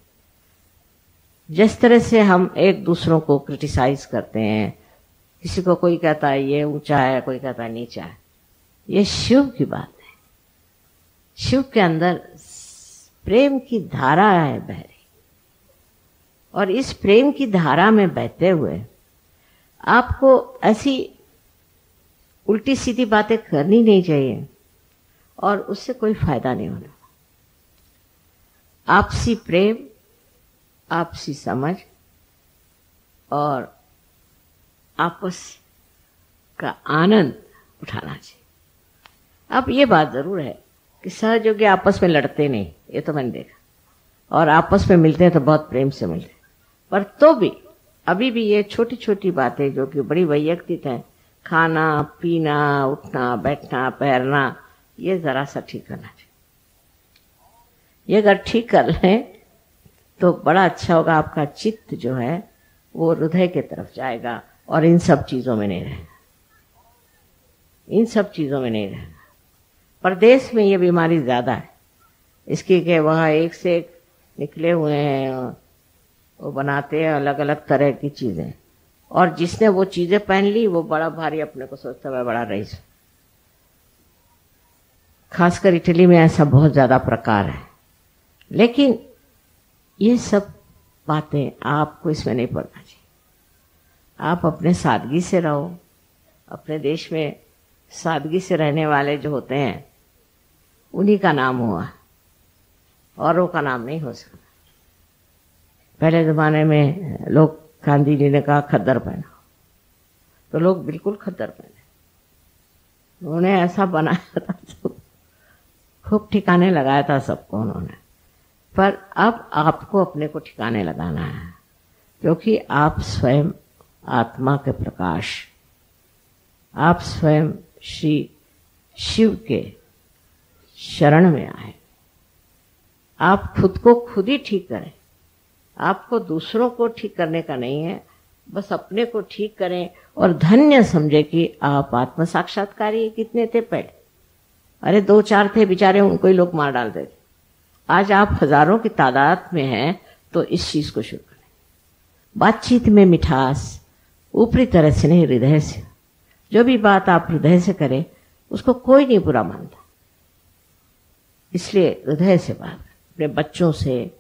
A: जिस तरह से हम एक दूसरों को क्रिटिसाइज करते हैं, किसी को कोई कहता है ये ऊंचा है, कोई कहता है नीचा है, ये शिव की बात है। शिव के अंदर प्रेम की धारा है बह रही, और इस प्रेम की धारा में बहते हुए आपको ऐसी उल्टी सीधी बातें करनी नहीं चाहिए, और उससे कोई फायदा नहीं होना। आपसी प्रेम, आपसी समझ और आपस का आनंद उठाना चाहिए। अब ये बात जरूर है कि सहयोगी आपस में लड़ते नहीं, ये तो मैंने देखा, और आपस में मिलते हैं तो बहुत प्रेम से मिलते हैं। पर तो भी अभी भी ये छोटी छोटी बातें जो कि बड़ी वैयक्तिक हैं, खाना पीना, उठना बैठना पैरना, ये जरा सा ठीक करना चाहिए। ये अगर ठीक कर लें तो बड़ा अच्छा होगा। आपका चित्त जो है वो हृदय के तरफ जाएगा और इन सब चीजों में नहीं रहेगा। इन सब चीज़ों में नहीं रहना। परदेश में ये बीमारी ज़्यादा है इसकी कि वहाँ एक से एक निकले हुए हैं, वो बनाते हैं अलग अलग तरह की चीज़ें, और जिसने वो चीज़ें पहन ली वो बड़ा भारी अपने को सोचता है बड़ा रईस। खासकर इटली में ऐसा बहुत ज़्यादा प्रकार है। लेकिन ये सब बातें आपको इसमें नहीं पड़ना चाहिए। आप अपने सादगी से रहो। अपने देश में सादगी से रहने वाले जो होते हैं उन्हीं का नाम हुआ, औरों का नाम नहीं हो सकता। पहले ज़माने में लोग, गांधी जी ने कहा खद्दर पहनो, तो लोग बिल्कुल खद्दर पहने। उन्होंने ऐसा बनाया था तो खूब ठिकाने लगाया था सबको उन्होंने। पर अब आपको अपने को ठिकाने लगाना है, क्योंकि आप स्वयं आत्मा के प्रकाश, आप स्वयं श्री शिव के शरण में आए। आप खुद को खुद ही ठीक करें। आपको दूसरों को ठीक करने का नहीं है, बस अपने को ठीक करें और धन्य समझे कि आप आत्म साक्षात्कारी। कितने थे पहले? अरे 2-4 थे बेचारे, उनको ही लोग मार डालते थे। आज आप हजारों की तादाद में हैं, तो इस चीज को शुरू करें। बातचीत में मिठास, ऊपरी तरह से नहीं, हृदय से। जो भी बात आप हृदय से करें उसको कोई नहीं बुरा मानता, इसलिए हृदय से बात। अपने बच्चों से,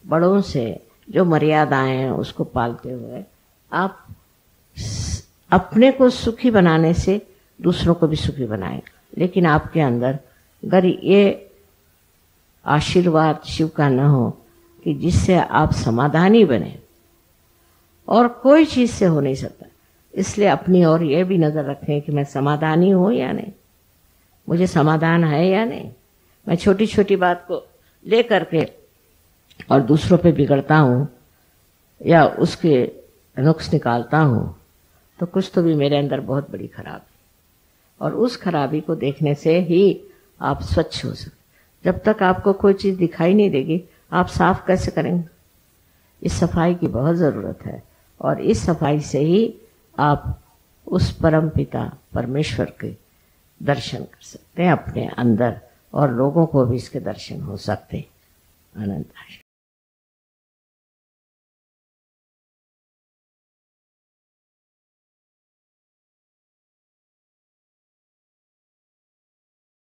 A: बड़ों से जो मर्यादाएं हैं उसको पालते हुए आप अपने को सुखी बनाने से दूसरों को भी सुखी बनाएं। लेकिन आपके अंदर अगर ये आशीर्वाद शिव का न हो कि जिससे आप समाधानी बने, और कोई चीज से हो नहीं सकता। इसलिए अपनी ओर ये भी नजर रखें कि मैं समाधानी हूं या नहीं, मुझे समाधान है या नहीं। मैं छोटी छोटी बात को ले करके और दूसरों पे बिगड़ता हूं या उसके नुक्स निकालता हूं, तो कुछ तो भी मेरे अंदर बहुत बड़ी खराबी, और उस खराबी को देखने से ही आप स्वच्छ हो सकते। जब तक आपको कोई चीज दिखाई नहीं देगी, आप साफ कैसे करेंगे? इस सफाई की बहुत जरूरत है, और इस सफाई से ही आप उस परम पिता परमेश्वर के दर्शन कर सकते हैं अपने अंदर, और लोगों को भी इसके दर्शन हो सकते हैं। अनंत आशीर्वाद।